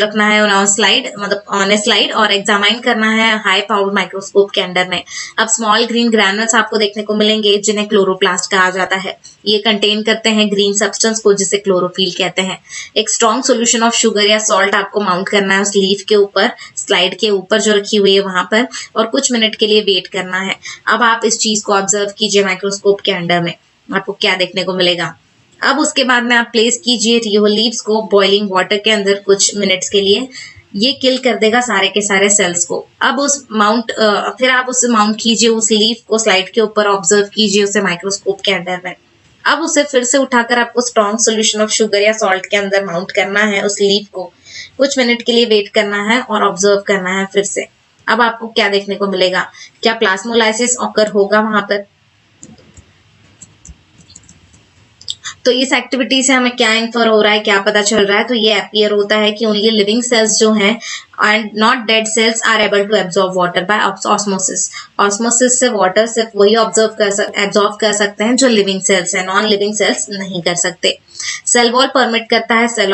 रखना है ऑन ए स्लाइड और एग्जामाइन करना है हाई पावर्ड माइक्रोस्कोप के अंडर में। अब स्मॉल ग्रीन ग्रैनुल्स आपको देखने को मिलेंगे जिन्हें क्लोरोप्लास्ट कहा जाता है। ये कंटेन करते हैं ग्रीन सब्सटेंस को जिसे क्लोरोफिल कहते हैं। एक स्ट्रॉन्ग सोल्यूशन ऑफ शुगर या सॉल्ट आपको माउंट करना है उस लीफ के ऊपर, स्लाइड के ऊपर जो रखी हुई है वहां पर, और कुछ मिनट के लिए वेट करना है। अब आप इस चीज को ऑब्जर्व कीजिए माइक्रोस्कोप के अंडर में, आपको क्या देखने को मिलेगा। अब उसके बाद में आप प्लेस कीजिए रियो लीव्स को बॉइलिंग वाटर के अंदर कुछ मिनट्स के लिए, ये किल कर देगा सारे के सारे सेल्स को। अब फिर आप उसे माउंट कीजिए उस लीफ को स्लाइड के ऊपर, ऑब्जर्व कीजिए उसे माइक्रोस्कोप के अंडर में। अब उसे फिर से उठाकर आपको स्ट्रॉन्ग सोल्यूशन ऑफ शुगर या सॉल्ट के अंदर माउंट करना है उस लीफ को, कुछ मिनट के लिए वेट करना है और ऑब्जर्व करना है फिर से। अब आपको क्या देखने को मिलेगा, क्या प्लास्मोलाइसिस ऑकर होगा वहां पर। तो इस एक्टिविटी से हमें क्या इन्फर हो रहा है, क्या पता चल रहा है, तो ये अपीयर होता है कि ओनली लिविंग सेल्स जो हैं and not dead cells are able to absorb water by osmosis. Osmosis से वाटर सिर्फ वही एब्जॉर्ब कर सकते हैं जो लिविंग सेल्स है, नॉन लिविंग सेल्स नहीं कर सकते। सेल वॉल परमिट करता है सेल्स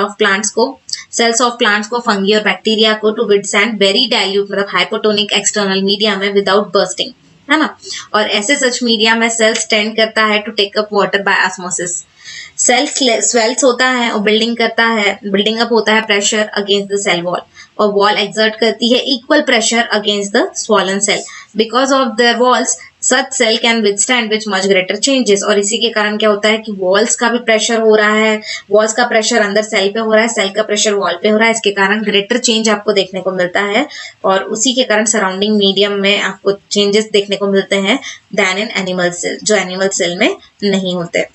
ऑफ प्लांट्स को फंगी और बैक्टीरिया को टू विथस्टैंड वेरी डाइल्यूट मतलब हाइपोटोनिक एक्सटर्नल मीडिया में विदाउट बर्स्टिंग, है ना। और ऐसे सच मीडिया में सेल्स टेंड करता है to take up water by osmosis. Swells होता है और बिल्डिंग अप होता है pressure against the cell wall, और वॉल एक्सर्ट करती है equal pressure against the swollen cell. Because of the walls such cell can withstand which much greater changes. और इसी के कारण क्या होता है कि वॉल्स का भी प्रेशर हो रहा है, वॉल्स का प्रेशर अंदर सेल पे हो रहा है, सेल का प्रेशर वॉल पे हो रहा है, इसके कारण ग्रेटर चेंज आपको देखने को मिलता है, और उसी के कारण सराउंडिंग मीडियम में आपको चेंजेस देखने को मिलते हैं दैन इन एनिमल सेल, जो एनिमल सेल में नहीं होते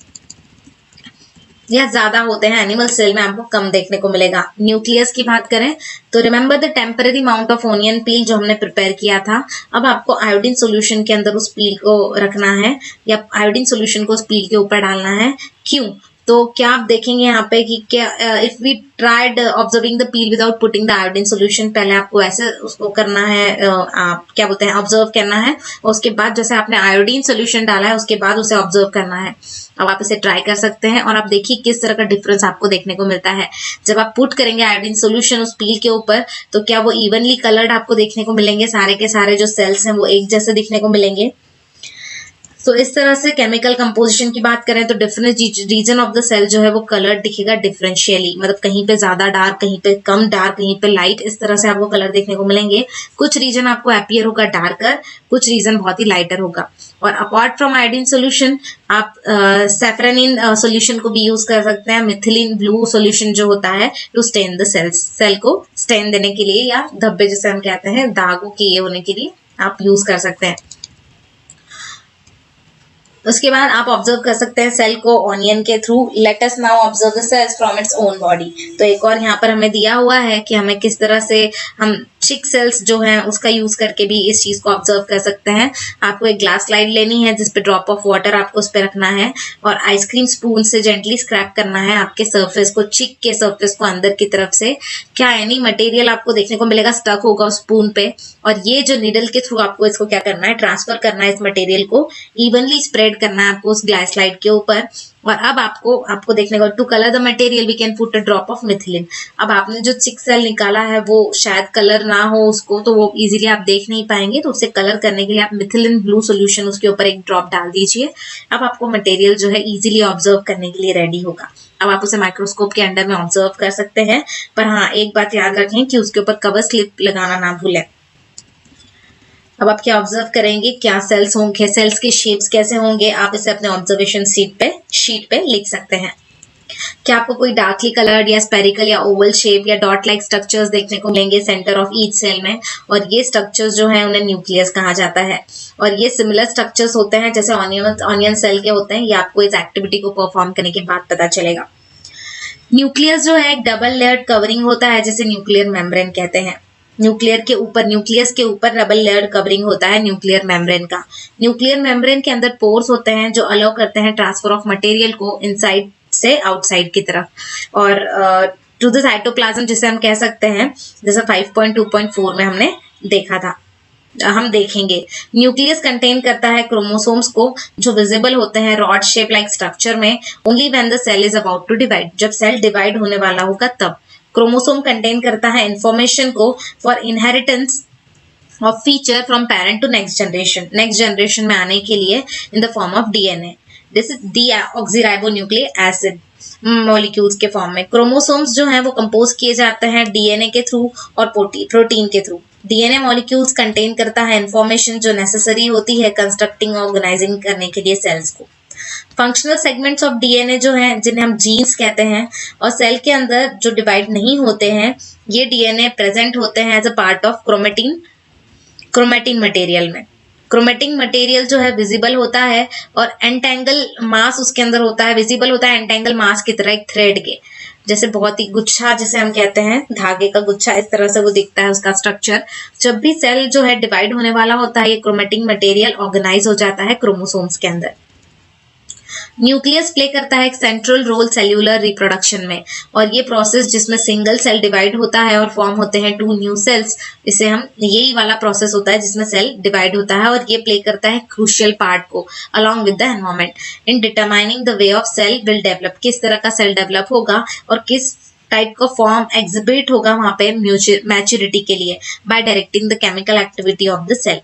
या ज्यादा होते हैं, एनिमल सेल में आपको कम देखने को मिलेगा। न्यूक्लियस की बात करें तो remember the temporary amount of onion peel जो हमने प्रिपेयर किया था। अब आपको आयोडीन सॉल्यूशन के अंदर उस पील को रखना है या आयोडीन सॉल्यूशन को उस पील के ऊपर डालना है। क्यों? तो क्या आप देखेंगे यहाँ पे कि क्या if we tried observing the peel without putting the iodine solution, पहले आपको ऐसे उसको करना है, आप क्या बोलते हैं, ऑब्जर्व करना है, और उसके बाद जैसे आपने आयोडीन सॉल्यूशन डाला है उसके बाद उसे ऑब्जर्व करना है। अब आप इसे ट्राई कर सकते हैं और आप देखिए किस तरह का डिफरेंस आपको देखने को मिलता है। जब आप पुट करेंगे आयोडीन सॉल्यूशन उस पील के ऊपर तो क्या वो इवनली कलर्ड आपको देखने को मिलेंगे, सारे के सारे जो सेल्स हैं वो एक जैसे दिखने को मिलेंगे। तो इस तरह से केमिकल कंपोजिशन की बात करें तो different region of the cell जो है वो कलर दिखेगा डिफरेंशियली, मतलब कहीं पे ज्यादा डार्क, कहीं पे कम डार्क, कहीं पे लाइट, इस तरह से आपको कलर देखने को मिलेंगे। कुछ रीजन आपको अपीयर होगा डार्कर, कुछ रीजन बहुत ही लाइटर होगा। और अपार्ट फ्रॉम आयोडीन सोल्यूशन आप सैफरानिन सोल्यूशन को भी यूज कर सकते हैं, मिथिलीन ब्लू सोल्यूशन जो होता है to stain the cells, cell को स्टेन देने के लिए या धब्बे जिसे हम कहते हैं दागों के ये होने के लिए आप यूज कर सकते हैं। उसके बाद आप ऑब्जर्व कर सकते हैं सेल को ऑनियन के थ्रू। Let us now observe the cells from its own body. तो एक और यहाँ पर हमें दिया हुआ है कि हमें किस तरह से हम चिक सेल्स जो हैं उसका यूज करके भी इस चीज को ऑब्जर्व कर सकते हैं। आपको एक ग्लास स्लाइड लेनी है जिस पे ड्रॉप ऑफ वाटर आपको उस पे रखना है और आइसक्रीम स्पून से जेंटली स्क्रैप करना है आपके सरफेस को, चिक के सरफेस को अंदर की तरफ से। क्या एनी मटेरियल आपको देखने को मिलेगा स्टक होगा उस स्पून पे, और ये जो नीडल के थ्रू आपको इसको क्या करना है, ट्रांसफर करना है इस मटेरियल को, इवनली स्प्रेड करना है आपको उस ग्लास स्लाइड के ऊपर। और अब आपको देखने को, to colour the material we can put a drop of methylene. अब आपने जो चिक सेल निकाला है वो शायद कलर ना हो उसको, तो वो इजीली आप देख नहीं पाएंगे, तो उसे कलर करने के लिए आप मिथिलिन ब्लू सोल्यूशन उसके ऊपर एक ड्रॉप डाल दीजिए। अब आपको मटेरियल जो है इजीली ऑब्जर्व करने के लिए रेडी होगा। अब आप उसे माइक्रोस्कोप के अंडर में ऑब्जर्व कर सकते हैं, पर हाँ एक बात याद रखें कि उसके ऊपर कवर स्लिप लगाना ना भूलें। अब आप क्या ऑब्जर्व करेंगे, क्या सेल्स होंगे, सेल्स के शेप्स कैसे होंगे, आप इसे अपने ऑब्जर्वेशन शीट पे लिख सकते हैं। क्या आपको कोई डार्कली कलर्ड या स्पेरिकल या ओवल शेप या डॉट लाइक स्ट्रक्चर्स देखने को मिलेंगे सेंटर ऑफ ईच सेल में, और ये स्ट्रक्चर्स जो हैं उन्हें न्यूक्लियस कहा जाता है। और ये सिमिलर स्ट्रक्चर्स होते हैं जैसे ऑनियन सेल के होते हैं, ये आपको इस एक्टिविटी को परफॉर्म करने के बाद पता चलेगा। न्यूक्लियस जो है एक डबल लेयर्ड कवरिंग होता है जिसे न्यूक्लियर मेम्ब्रेन कहते हैं। न्यूक्लियस के ऊपर डबल लेयर्ड कवरिंग होता है न्यूक्लियर मेम्ब्रेन का। न्यूक्लियर मेम्ब्रेन के अंदर पोर्स होते हैं जो अलाउ करते हैं ट्रांसफर ऑफ मटेरियल को इनसाइड से आउटसाइड की तरफ, और टू द साइटोप्लाज्म जिसे हम कह सकते हैं, जैसे 5.2.4 में हमने देखा था, हम देखेंगे। न्यूक्लियस कंटेन करता है क्रोमोसोम्स को जो विजिबल होते हैं रॉड शेप लाइक स्ट्रक्चर में only when the cell is about to divide, जब सेल डिवाइड होने वाला होगा तब। क्रोमोसोम कंटेन करता है इंफॉर्मेशन को for inheritance of feature from parent to next generation में आने के लिए in the form of DNA. This is deoxyribonucleic acid molecules के फॉर्म में। क्रोमोसोम्स जो हैं वो कंपोज किए जाते हैं डीएनए के थ्रू और प्रोटीन के थ्रू। डीएनए मॉलिक्यूल्स कंटेन करता है इंफॉर्मेशन जो नेसेसरी होती है कंस्ट्रक्टिंग ऑर्गेनाइजिंग करने के लिए सेल्स को। फंक्शनल सेगमेंट्स ऑफ डीएनए जो हैं जिन्हें हम जीन्स कहते हैं, और सेल के अंदर जो डिवाइड नहीं होते हैं ये डीएनए प्रेजेंट होते हैं as a part of chromatin material में। क्रोमेटिन मटेरियल जो है विजिबल होता है और एंटेंगल मास उसके अंदर होता है, विजिबल होता है एंटेंगल मास की तरह एक थ्रेड के जैसे, बहुत ही गुच्छा जिसे हम कहते हैं, धागे का गुच्छा, इस तरह से वो दिखता है उसका स्ट्रक्चर। जब भी सेल जो है डिवाइड होने वाला होता है ये क्रोमेटिन मटेरियल ऑर्गेनाइज हो जाता है क्रोमोसोम्स के अंदर। न्यूक्लियस प्ले करता है एक सेंट्रल रोल सेल्यूलर रिप्रोडक्शन में, और ये प्रोसेस जिसमें सिंगल सेल डिवाइड होता है और फॉर्म होते हैं 2 न्यू सेल्स, इसे हम, यही वाला प्रोसेस होता है जिसमें सेल डिवाइड होता है, और ये प्ले करता है क्रूशियल पार्ट को along with the environment in determining the way of cell will develop, किस तरह का सेल डेवलप होगा और किस टाइप का फॉर्म एग्जिबिट होगा वहां पे मैच्योरिटी के लिए, by directing the chemical activity of the cell.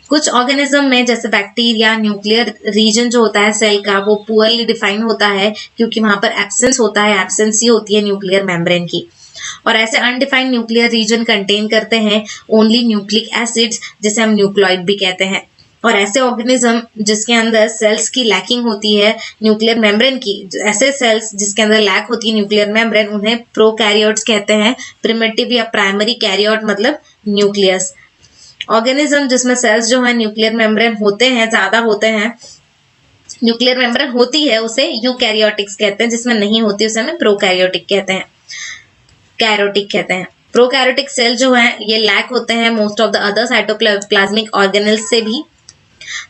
कुछ ऑर्गेनिज्म में जैसे बैक्टीरिया, न्यूक्लियर रीजन जो होता है सेल का वो पुअरली डिफाइन होता है क्योंकि वहां पर एब्सेंस होता है, एब्सेंस ही होती है न्यूक्लियर मेम्ब्रेन की। और ऐसे अनडिफाइंड न्यूक्लियर रीजन कंटेन करते हैं ओनली न्यूक्लिक एसिड्स जिसे हम न्यूक्लॉइड भी कहते हैं। और ऐसे ऑर्गेनिज्म जिसके अंदर सेल्स की लैकिंग होती है न्यूक्लियर मेम्ब्रेन की, ऐसे सेल्स जिसके अंदर लैक होती है न्यूक्लियर मेम्ब्रेन, उन्हें प्रोकैरियोट्स कहते हैं। प्रिमिटिव या प्राइमरी कैरियोट मतलब न्यूक्लियस। ऑर्गेनिज्म जिसमें सेल्स जो है न्यूक्लियर मेम्ब्रेन होते हैं, ज्यादा होते हैं, न्यूक्लियर मेम्ब्रेन होती है उसे यूकैरियोटिक्स कहते हैं, जिसमें नहीं होती उसे हमें प्रोकैरियोटिक कहते हैं, कैरोटिक कहते हैं। प्रोकैरियोटिक सेल जो है ये लैक होते हैं most of the other cytoplasmic organelles से भी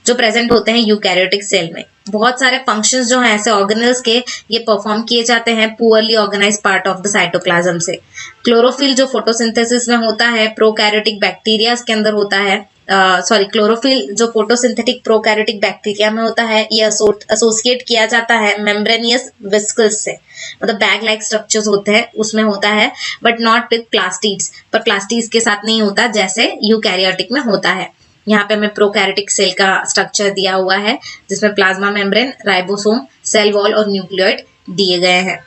जो प्रेजेंट होते हैं यूकैरियोटिक सेल में। बहुत सारे फंक्शंस जो हैं ऐसे ऑर्गेनेल्स के ये परफॉर्म किए जाते हैं poorly organised part of the cytoplasm से। क्लोरोफिल जो फोटोसिंथेसिस में होता है प्रोकैरियोटिक बैक्टीरिया के अंदर होता है, क्लोरोफिल जो फोटोसिंथेटिक प्रोकैरियोटिक बैक्टीरिया में होता है, ये एसोसिएट किया जाता है मेम्ब्रेनियस विस्कल्स से, मतलब बैग लाइक स्ट्रक्चर्स होते हैं उसमें होता है, बट नॉट विद प्लास्टिड्स, पर प्लास्टिड्स के साथ नहीं होता जैसे यूकैरियोटिक में होता है। यहाँ पे हमें प्रोकैरियोटिक सेल का स्ट्रक्चर दिया हुआ है जिसमें plasma membrane, ribosome, cell wall और न्यूक्लियोइड दिए गए हैं।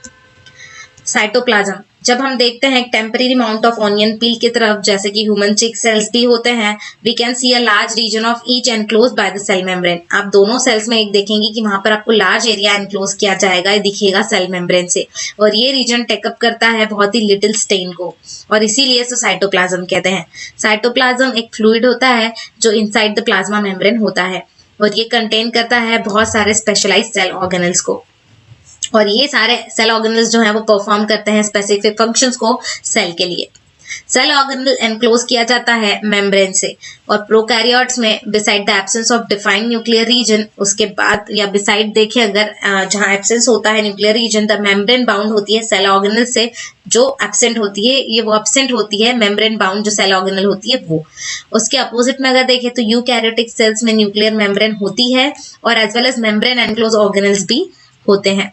साइटोप्लाज्म जब हम देखते हैं एक temporary mount of onion peel की तरफ, जैसे कि ह्यूमन चिक सेल्स भी होते हैं, we can see a large region of each enclose by the cell membrane. आप दोनों सेल्स में एक देखेंगे कि वहां पर आपको लार्ज एरिया एनक्लोज किया जाएगा, दिखेगा सेल मेम्ब्रेन से, और ये रीजन टेकअप करता है बहुत ही लिटिल स्टेन को, और इसीलिए इसे साइटोप्लाज्म कहते हैं। साइटोप्लाज्म एक फ्लूइड होता है जो इनसाइड द प्लाज्मा मेम्ब्रेन होता है। और ये कंटेन करता है बहुत सारे स्पेशलाइज्ड सेल ऑर्गेनल्स को, और ये सारे सेल ऑर्गेनल्स जो है वो परफॉर्म करते हैं स्पेसिफिक फंक्शंस को सेल के लिए। सेल ऑर्गेनल एनक्लोज किया जाता है मेम्ब्रेन से, और प्रोकैरियोट्स में beside the absence of defined nuclear region, उसके बाद या बिसाइड देखिए अगर जहां एब्सेंस होता है nuclear region, the membrane bound होती है सेल ऑर्गेनल से, जो एब्सेंट होती है ये वो एब्सेंट होती है मेम्ब्रेन बाउंड जो सेल ऑर्गेनल होती है वो। उसके अपोजिट में अगर देखें तो यूकैरियोटिक सेल्स में न्यूक्लियर मेम्ब्रेन होती है, और as well as membrane enclose organelles भी होते हैं।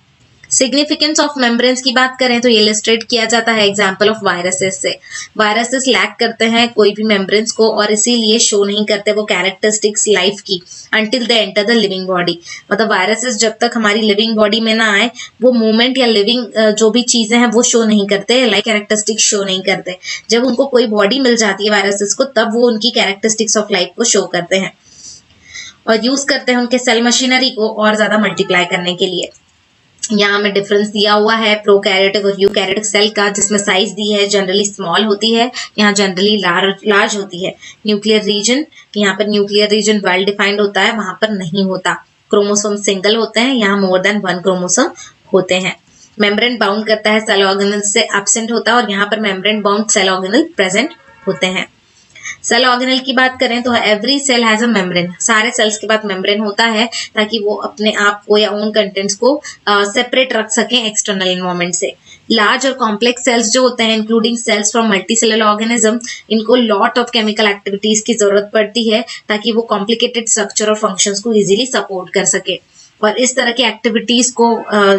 सिग्निफिकेंस ऑफ मेम्ब्रेन्स की बात करें तो ये इलस्ट्रेट किया जाता है एग्जांपल ऑफ वायरसेस से। वायरसेस लैक करते हैं कोई भी मेम्ब्रेन्स को, और इसीलिए शो नहीं करते वो कैरेक्टरिस्टिक्स लाइफ की until they enter the living body. मतलब वायरसेस जब तक हमारी लिविंग बॉडी में ना आए वो मूवमेंट या लिविंग जो भी चीजें हैं वो शो नहीं करते, लाइफ कैरेक्टरिस्टिक्स शो नहीं करते। जब उनको कोई बॉडी मिल जाती है वायरसेस को, तब वो उनकी कैरेक्टरिस्टिक्स ऑफ लाइफ को शो करते हैं और यूज करते हैं उनके सेल मशीनरी को और ज्यादा मल्टीप्लाई करने के लिए। यहाँ में डिफरेंस दिया हुआ है प्रोकैरियोटिक और यूकैरियोटिक सेल का, जिसमें साइज दी है जनरली स्मॉल होती है, यहाँ जनरली लार्ज होती है। न्यूक्लियर रीजन, यहाँ पर न्यूक्लियर रीजन वेल डिफाइंड होता है, वहां पर नहीं होता। क्रोमोसोम सिंगल होते हैं, यहाँ मोर देन 1 क्रोमोसोम होते हैं। मेम्ब्रेन बाउंड करता है सेल ऑर्गेनल से, एब्सेंट होता है, और यहाँ पर membrane bound cell organelle present होते हैं। सेल ऑर्गेनल की बात करें तो every cell has a membrane, सारे सेल्स के पास मेम्ब्रेन होता है ताकि वो अपने आप को या ओन कंटेंट्स को सेपरेट रख सकें एक्सटर्नल एनवायरनमेंट से। लार्ज और कॉम्प्लेक्स सेल्स जो होते हैं including cells from multicellular organism, इनको लॉट ऑफ केमिकल एक्टिविटीज की जरूरत पड़ती है ताकि वो कॉम्प्लिकेटेड स्ट्रक्चर और फंक्शंस को इजीली सपोर्ट कर सके। और इस तरह की एक्टिविटीज को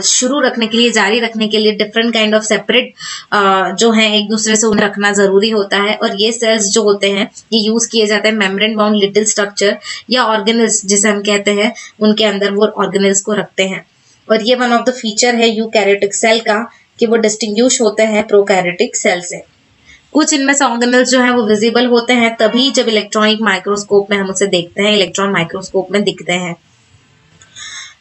शुरू रखने के लिए, जारी रखने के लिए डिफरेंट काइंड ऑफ सेपरेट जो है एक दूसरे से उन्हें रखना जरूरी होता है। और ये सेल्स जो होते हैं ये यूज किए जाते हैं मेम्ब्रेन बाउंड लिटिल स्ट्रक्चर या ऑर्गेनल्स जिसे हम कहते हैं, उनके अंदर वो ऑर्गेनल्स को रखते हैं। और ये वन ऑफ द फीचर है यूकैरियोटिक सेल का कि वो डिस्टिंग्विश होते हैं प्रोकैरियोटिक सेल से। कुछ इनमें से ऑर्गेनल्स जो है वो विजिबल होते हैं तभी जब इलेक्ट्रॉनिक माइक्रोस्कोप में हम उसे देखते हैं, इलेक्ट्रॉन माइक्रोस्कोप में दिखते हैं।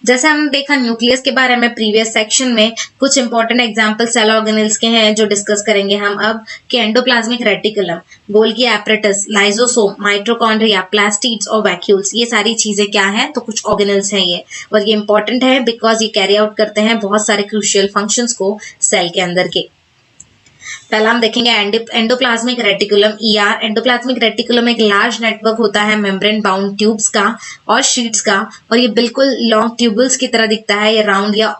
जैसे हमने देखा न्यूक्लियस के बारे में प्रीवियस सेक्शन में, कुछ इंपॉर्टेंट एग्जांपल सेल ऑर्गेनल्स के हैं जो डिस्कस करेंगे हम अब, कि endoplasmic reticulum, Golgi apparatus, lysosome, mitochondria, plastids और वैक्यूल्स, ये सारी चीजें क्या हैं तो कुछ ऑर्गेनल्स हैं ये, और ये इंपॉर्टेंट है बिकॉज ये कैरी आउट करते हैं बहुत सारे क्रूशियल फंक्शंस को सेल के अंदर के। पहला हम देखेंगे endoplasmic reticulum ER. Endoplasmic reticulum एक लार्ज नेटवर्क होता है मेम्ब्रेन बाउंड ट्यूब्स का और शीट्स का, और ये बिल्कुल लॉन्ग ट्यूबल्स की तरह दिखता है, ये राउंड या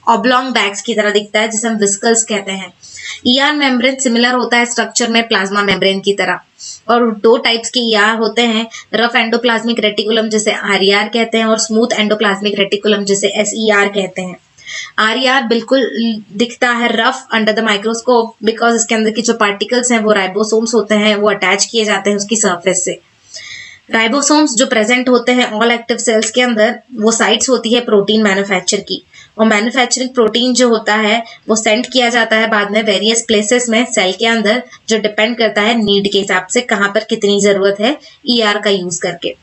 ऑब्लॉन्ग बैग्स की तरह दिखता है जिसे हम विस्कल्स कहते हैं। ईआर मेम्ब्रेन सिमिलर होता है स्ट्रक्चर में प्लाज्मा मेम्ब्रेन की तरह, और 2 टाइप्स के ईआर होते हैं, रफ एंडोप्लाज्मिक रेटिकुलम जिसे आरईआर कहते हैं और स्मूथ एंडोप्लाज्मिक रेटिकुलम जिसे एसईआर कहते हैं। आरईआर बिल्कुल दिखता है rough under the microscope because इसके अंदर की जो पार्टिकल्स हैं वो राइबोसोम्स होते हैं, वो अटैच किए जाते हैं उसकी सरफेस से। राइबोसोम्स जो प्रेजेंट होते हैं ऑल एक्टिव सेल्स के अंदर, वो साइट्स होती है प्रोटीन मैन्युफैक्चर की, और मैन्युफैक्चरिंग प्रोटीन जो होता है वो सेंड किया जाता है बाद में वेरियस प्लेसेस में सेल के अंदर, जो डिपेंड करता है नीड के हिसाब से कहाँ पर कितनी जरूरत है ईआर का यूज करके।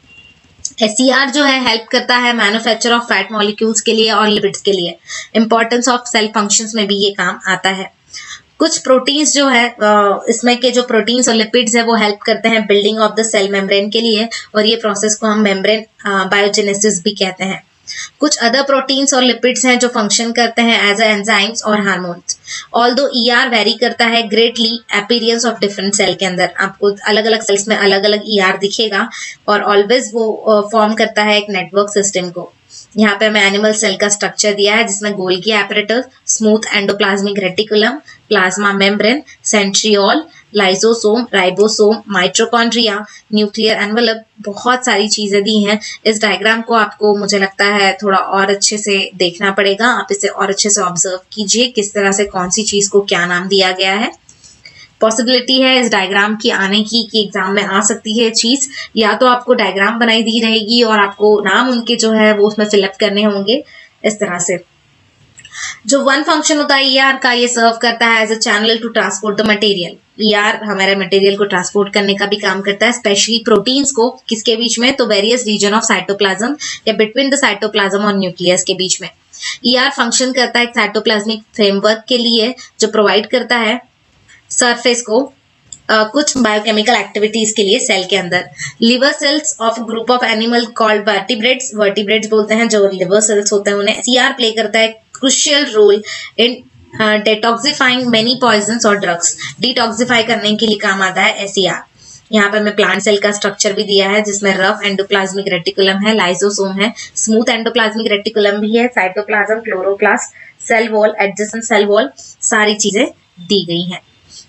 एसईआर जो है हेल्प करता है मैन्युफैक्चर ऑफ फैट मॉलिक्यूल्स के लिए और लिपिड्स के लिए। इंपॉर्टेंस ऑफ सेल फंक्शंस में भी ये काम आता है। कुछ प्रोटीन्स जो है इसमें के जो प्रोटीन्स और लिपिड्स है वो हेल्प करते हैं building of the cell membrane के लिए, और ये प्रोसेस को हम मेम्ब्रेन बायोजेनेसिस भी कहते हैं। कुछ अदर प्रोटीन्स और लिपिड्स हैं जो फंक्शन करते हैं एज एंजाइम्स और हार्मोन्स। ऑल्दो ईआर वेरी करता है greatly appearance of different cell के अंदर, आपको अलग अलग सेल्स में अलग अलग ईआर दिखेगा, और ऑलवेज वो फॉर्म करता है एक नेटवर्क सिस्टम को। यहाँ पे हमें एनिमल सेल का स्ट्रक्चर दिया है जिसमें Golgi apparatus, smooth endoplasmic reticulum, plasma membrane, centriole, lysosome, ribosome, mitochondria, nuclear envelope, बहुत सारी चीजें दी हैं। इस डायग्राम को आपको मुझे लगता है थोड़ा और अच्छे से देखना पड़ेगा, आप इसे और अच्छे से ऑब्जर्व कीजिए किस तरह से कौन सी चीज को क्या नाम दिया गया है। पॉसिबिलिटी है इस डायग्राम की आने की कि एग्जाम में आ सकती है चीज, या तो आपको डायग्राम बनाई दी रहेगी और आपको नाम उनके जो है वो उसमें फिलअप करने होंगे इस तरह से। जो वन फंक्शन होता है ईआर का, ये सर्व करता है as a channel to transport the material. ER हमारे मटेरियल को ट्रांसपोर्ट करने का भी काम करता है, स्पेशली प्रोटीन्स को, किसके बीच में तो वेरियस रीजन ऑफ साइटोप्लाज्म या बिटवीन द साइटोप्लाज्म और न्यूक्लियस के बीच में। ईआर फंक्शन करता है एक साइटोप्लाज्मिक फ्रेमवर्क के लिए जो प्रोवाइड करता है सरफेस को कुछ बायोकेमिकल एक्टिविटीज के लिए सेल के अंदर। Liver cells of group of animal called vertebrates, vertebrates बोलते हैं जो लिवर सेल्स होते हैं उन्हें। एसीआर प्ले करता है crucial role in detoxifying many poisons और ड्रग्स, डिटॉक्सिफाई करने के लिए काम आता है एसीआर। यहाँ पर हमें प्लांट सेल का स्ट्रक्चर भी दिया है जिसमें रफ एंडोप्लाज्मिक रेटिकुलम है, लाइसोसोम है, स्मूथ एंडोप्लाज्मिक रेटिकुलम भी है, cytoplasm, chloroplast, cell wall, adjacent cell wall, सारी चीजें दी गई हैं।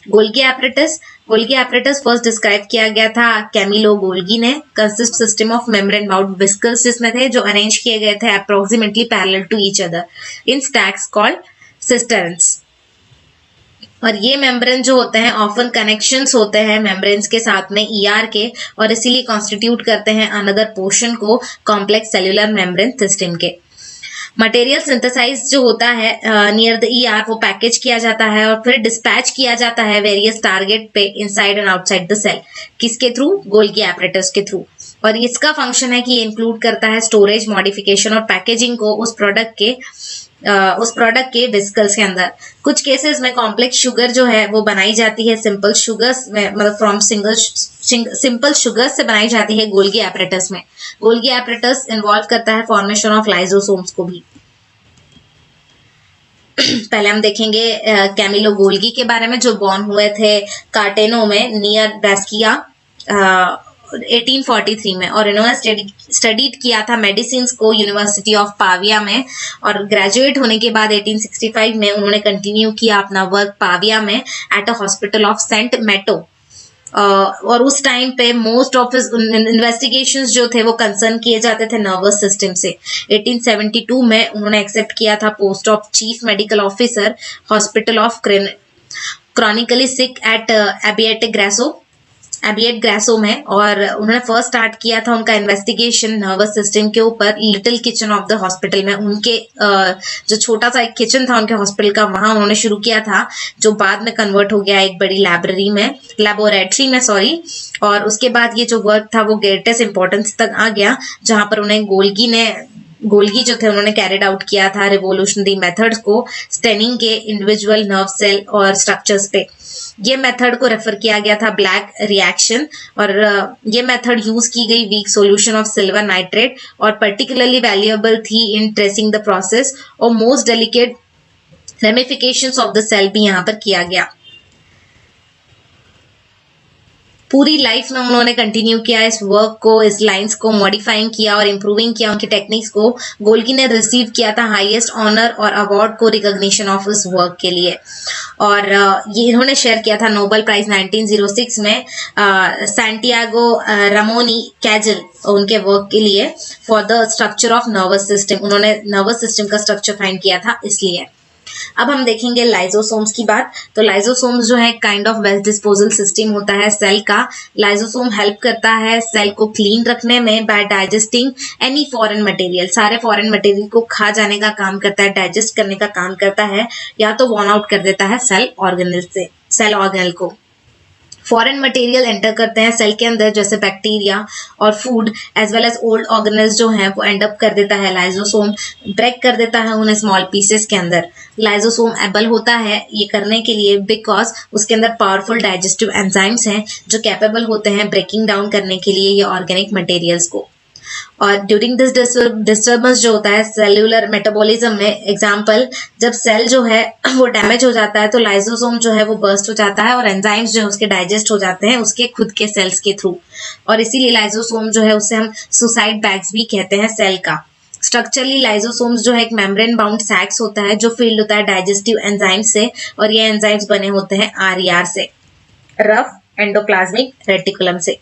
Golgi apparatus, Golgi apparatus first describe किया गया था कैमिलो गोल्गी ने। Consist system of membrane bound vesicles जिसमें थे जो अरेंज किए गए थे approximately parallel to each other in stacks called cisterns. और ये मेम्ब्रेन जो होते हैं ऑफन कनेक्शंस होते हैं मेम्ब्रेन्स के साथ में ईआर के, और इसीलिए कॉन्स्टिट्यूट करते हैं अनदर पोर्शन को कॉम्प्लेक्स सेल्यूलर मेम्ब्रेन सिस्टम के। मटेरियल सिंथेसाइज जो होता है नियर द ईआर वो पैकेज किया जाता है और फिर डिस्पैच किया जाता है वेरियस टारगेट पे inside and outside the cell. किसके थ्रू? गोल्गी एपरेटस के थ्रू। और इसका फंक्शन है कि ये इंक्लूड करता है स्टोरेज, मॉडिफिकेशन और पैकेजिंग को उस प्रोडक्ट के वेसिकल्स के अंदर। कुछ केसेस में कॉम्प्लेक्स शुगर जो है वो बनाई जाती है सिंपल शुगर्स में, मतलब फ्रॉम सिंपल शुगर्स से बनाई जाती है गोल्गी एपरेटस में। गोल्गी एपरेटस इन्वॉल्व करता है फॉर्मेशन ऑफ लाइसोसोम्स को भी। पहले हम देखेंगे कैमिलो गोल्गी के बारे में जो बॉर्न हुए थे कार्टेनो में नियर ब्रास्किया 1843 में, और इन्होंने स्टडीड किया था मेडिसिन को यूनिवर्सिटी ऑफ पाविया में, और ग्रेजुएट होने के बाद 1865 में उन्होंने कंटिन्यू किया अपना वर्क पाविया में at a hospital of Saint Matteo. और उस टाइम पे मोस्ट ऑफ इन्वेस्टिगेशंस जो थे वो कंसर्न किए जाते थे नर्वस सिस्टम से। 1872 में उन्होंने एक्सेप्ट किया था post of chief medical officer hospital of chronically sick at Abbiategrasso में, और उन्होंने फर्स्ट स्टार्ट किया था उनका इन्वेस्टिगेशन नर्वस सिस्टम के ऊपर little kitchen of the hospital में। उनके जो छोटा सा एक किचन था उनके हॉस्पिटल का, वहां उन्होंने शुरू किया था जो बाद में कन्वर्ट हो गया एक बड़ी लेबोरेटरी में सॉरी। और उसके बाद ये जो वर्क था वो ग्रेटेस्ट इंपॉर्टेंस तक आ गया, जहां पर उन्हें गोल्गी जो थे उन्होंने कैरिड आउट किया था रिवोल्यूशनरी मेथड्स को स्टेनिंग के इंडिविजुअल नर्व सेल और स्ट्रक्चर्स पे। ये मेथड को रेफर किया गया था ब्लैक रिएक्शन, और ये मेथड यूज की गई weak solution of silver nitrate, और पर्टिकुलरली वैल्यूएबल थी इन ट्रेसिंग द प्रोसेस, और most delicate ramifications of the cell भी यहाँ पर किया गया। पूरी लाइफ में उन्होंने कंटिन्यू किया इस वर्क को, इस लाइंस को मॉडिफाइंग किया और इम्प्रूविंग किया उनकी टेक्निक्स को। गोल्गी ने रिसीव किया था हाईएस्ट ऑनर और अवार्ड को रिकॉग्निशन ऑफ इस वर्क के लिए, और ये इन्होंने शेयर किया था नोबेल प्राइज 1906 में सैंटियागो रामोनी कैजल उनके वर्क के लिए for the structure of nervous system. उन्होंने नर्वस सिस्टम का स्ट्रक्चर फाइंड किया था इसलिए। अब हम देखेंगे लाइसोसोम्स की बात। तो लाइसोसोम्स जो है kind of waste disposal system होता है सेल का। लाइसोसोम हेल्प करता है सेल को क्लीन रखने में by digesting any foreign material. सारे फॉरेन मटेरियल को खा जाने का काम करता है, डाइजेस्ट करने का काम करता है, या तो वॉन आउट कर देता है सेल ऑर्गेनल को। फॉरेन मटेरियल एंटर करते हैं सेल के अंदर जैसे बैक्टीरिया और food as well as old organelles जो हैं वो एंड अप कर देता है लाइसोसोम, ब्रेक कर देता है उन्हें स्मॉल पीसेस के अंदर। लाइसोसोम एबल होता है ये करने के लिए बिकॉज उसके अंदर पावरफुल डाइजेस्टिव एंजाइम्स हैं जो कैपेबल होते हैं ब्रेकिंग डाउन करने के लिए ये ऑर्गेनिक मटेरियल्स को। और ड्यूरिंग दिस डिस्टर्बेंस जो होता है सेल्यूलर मेटाबॉलिज्म में, एग्जांपल जब सेल जो है वो डैमेज हो जाता है तो लाइसोसोम जो है वो बर्स्ट हो जाता है और एंजाइम्स जो है उसके डाइजेस्ट हो जाते हैं उसके खुद के सेल्स के थ्रू, और इसीलिए लाइसोसोम जो है उसे हम सुसाइड बैग्स भी कहते हैं सेल का। स्ट्रक्चरली लाइसोसोम्स जो है एक मेम्ब्रेन बाउंड सैक्स होता है जो फिल्ड होता है डाइजेस्टिव एंजाइम से, और ये एंजाइम्स बने होते हैं आरईआर से, रफ एंडोप्लाज्मिक रेटिकुलम से।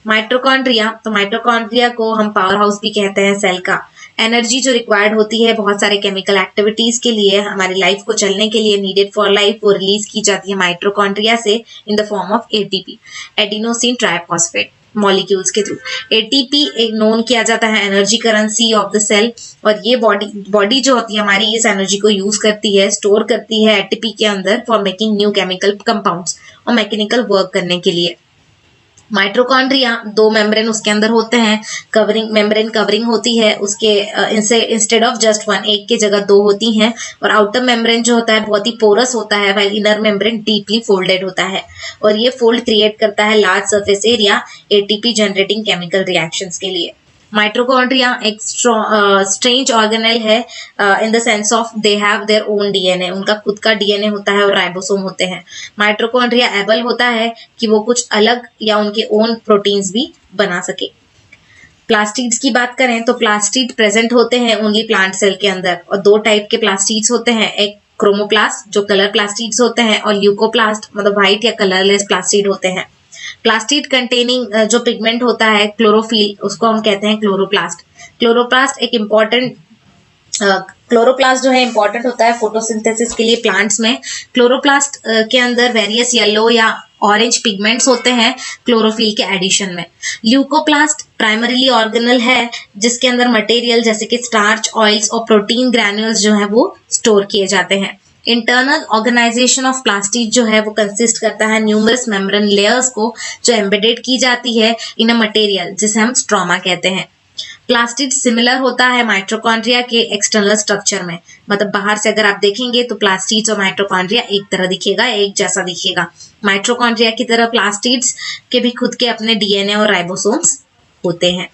माइटोकॉन्ड्रिया, तो माइटोकॉन्ड्रिया को हम पावर हाउस भी कहते हैं सेल का। एनर्जी जो रिक्वायर्ड होती है बहुत सारे केमिकल एक्टिविटीज के लिए, हमारी लाइफ को चलने के लिए नीडेड फॉर लाइफ, वो रिलीज की जाती है माइटोकॉन्ड्रिया से in the form of ATP, adenosine triphosphate molecules के थ्रू। एटीपी एक नोन किया जाता है energy currency of the cell, और ये बॉडी जो होती है हमारी इस एनर्जी को यूज करती है, स्टोर करती है एटीपी के अंदर for making new chemical compounds और मैकेनिकल वर्क करने के लिए। माइटोकॉन्ड्रिया दो मेम्ब्रेन उसके अंदर होते हैं, कवरिंग मेम्ब्रेन कवरिंग होती है उसके इनसे इंस्टेड ऑफ जस्ट वन, एक की जगह दो होती हैं। और आउटर मेम्ब्रेन जो होता है बहुत ही पोरस होता है, while inner membrane deeply folded होता है और ये फोल्ड क्रिएट करता है large surface area ATP generating chemical reactions के लिए। माइटोकॉन्ड्रिया एक स्ट्रेंज ऑर्गेनेल है in the sense of they have their own DNA, उनका खुद का डीएनए होता है और राइबोसोम होते हैं। माइटोकॉन्ड्रिया एबल होता है कि वो कुछ अलग या उनके ओन प्रोटीन्स भी बना सके। प्लास्टिड्स की बात करें तो प्लास्टिड प्रेजेंट होते हैं ओनली प्लांट सेल के अंदर और दो टाइप के प्लास्टिड्स होते हैं, एक क्रोमोप्लास्ट जो कलर प्लास्टिड्स होते हैं और ल्यूकोप्लास्ट मतलब व्हाइट या कलरलेस प्लास्टिड होते हैं। प्लास्टिड कंटेनिंग जो पिगमेंट होता है क्लोरोफिल, उसको हम कहते हैं क्लोरोप्लास्ट। क्लोरोप्लास्ट एक इम्पॉर्टेंट क्लोरोप्लास्ट जो है इंपॉर्टेंट होता है फोटोसिंथेसिस के लिए प्लांट्स में। क्लोरोप्लास्ट के अंदर वेरियस येलो या ऑरेंज पिगमेंट्स होते हैं क्लोरोफिल के एडिशन में। ल्यूकोप्लास्ट प्राइमरीली ऑर्गेनल है जिसके अंदर मटेरियल जैसे कि स्टार्च, ऑयल्स और प्रोटीन ग्रैन्यूल्स जो है वो स्टोर किए जाते हैं। इंटरनल ऑर्गेनाइजेशन ऑफ प्लास्टिड जो है वो कंसिस्ट करता है न्यूमरस मेम्ब्रेन लेयर्स को जो एम्बेडेड की जाती है इन अ मटेरियल जिसे हम स्ट्रोमा कहते हैं। प्लास्टिड सिमिलर होता है माइटोकॉन्ड्रिया के एक्सटर्नल स्ट्रक्चर में, मतलब बाहर से अगर आप देखेंगे तो प्लास्टिड्स और माइटोकॉन्ड्रिया एक तरह दिखेगा, एक जैसा दिखेगा। माइटोकॉन्ड्रिया की तरह प्लास्टिड्स के भी खुद के अपने डीएनए और राइबोसोम्स होते हैं।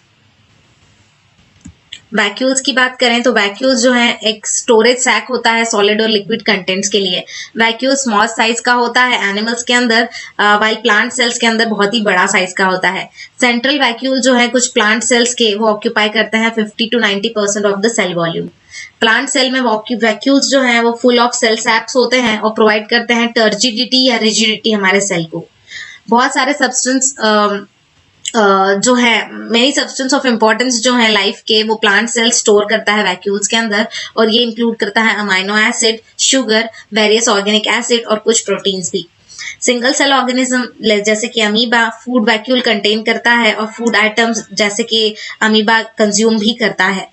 वैक्यूल्स की बात करें तो वैक्यूल्स जो है एक स्टोरेज सैक होता है सॉलिड और लिक्विड कंटेंट्स के लिए। वैक्यूल स्मॉल साइज का होता है एनिमल्स के अंदर, वाइल प्लांट सेल्स के अंदर बहुत ही बड़ा साइज का होता है। सेंट्रल वैक्यूल जो है कुछ प्लांट सेल्स के वो ऑक्यूपाई करते हैं 50 to 90% of the cell volume. Plant cell में वैक्यूल्स जो है वो फुल ऑफ सेल सैप्स होते हैं और प्रोवाइड करते हैं टर्जिडिटी या रिजिडिटी हमारे सेल को। बहुत सारे सब्सटेंस जो है मेनी सब्सटेंस ऑफ इम्पोर्टेंस जो है लाइफ के वो प्लांट सेल स्टोर करता है वैक्यूल्स के अंदर और ये इंक्लूड करता है amino acid, sugar, various organic acid और कुछ प्रोटीन्स भी। सिंगल सेल ऑर्गेनिज्म जैसे कि अमीबा फूड वैक्यूल कंटेन करता है और फूड आइटम्स जैसे कि अमीबा कंज्यूम भी करता है।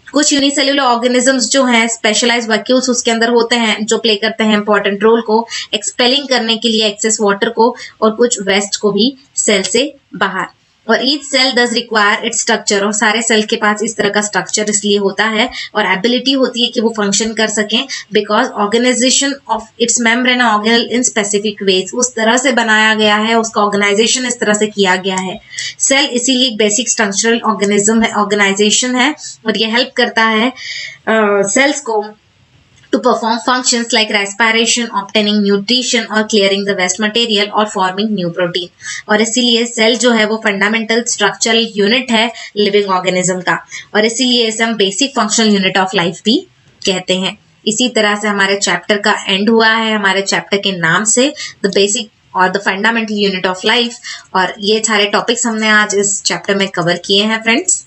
कुछ यूनिसेल्युलर ऑर्गेनिजम्स जो हैं स्पेशलाइज्ड वैक्यूल्स उसके अंदर होते हैं जो प्ले करते हैं इंपॉर्टेंट रोल को एक्सपेलिंग करने के लिए एक्सेस वाटर को और कुछ वेस्ट को भी सेल से बाहर। और each cell does require its structure, और सारे सेल के पास इस तरह का स्ट्रक्चर इसलिए होता है और एबिलिटी होती है कि वो फंक्शन कर सकें because organisation of its membrane organelle in specific ways, उस तरह से बनाया गया है, उसका ऑर्गेनाइजेशन इस तरह से किया गया है। सेल इसीलिए एक बेसिक स्ट्रक्चरल ऑर्गेनिज्म है, ऑर्गेनाइजेशन है और ये हेल्प करता है सेल्स को to perform functions like respiration, obtaining nutrition और clearing the waste material और forming new protein। और इसीलिए सेल जो है वो फंडामेंटल स्ट्रक्चरल यूनिट है लिविंग ऑर्गेनिज्म का और इसीलिए इसे हम basic functional unit of life भी कहते हैं। इसी तरह से हमारे चैप्टर का एंड हुआ है हमारे चैप्टर के नाम से द बेसिक और the fundamental unit of life. और ये सारे टॉपिक्स हमने आज इस चैप्टर में कवर किए हैं फ्रेंड्स।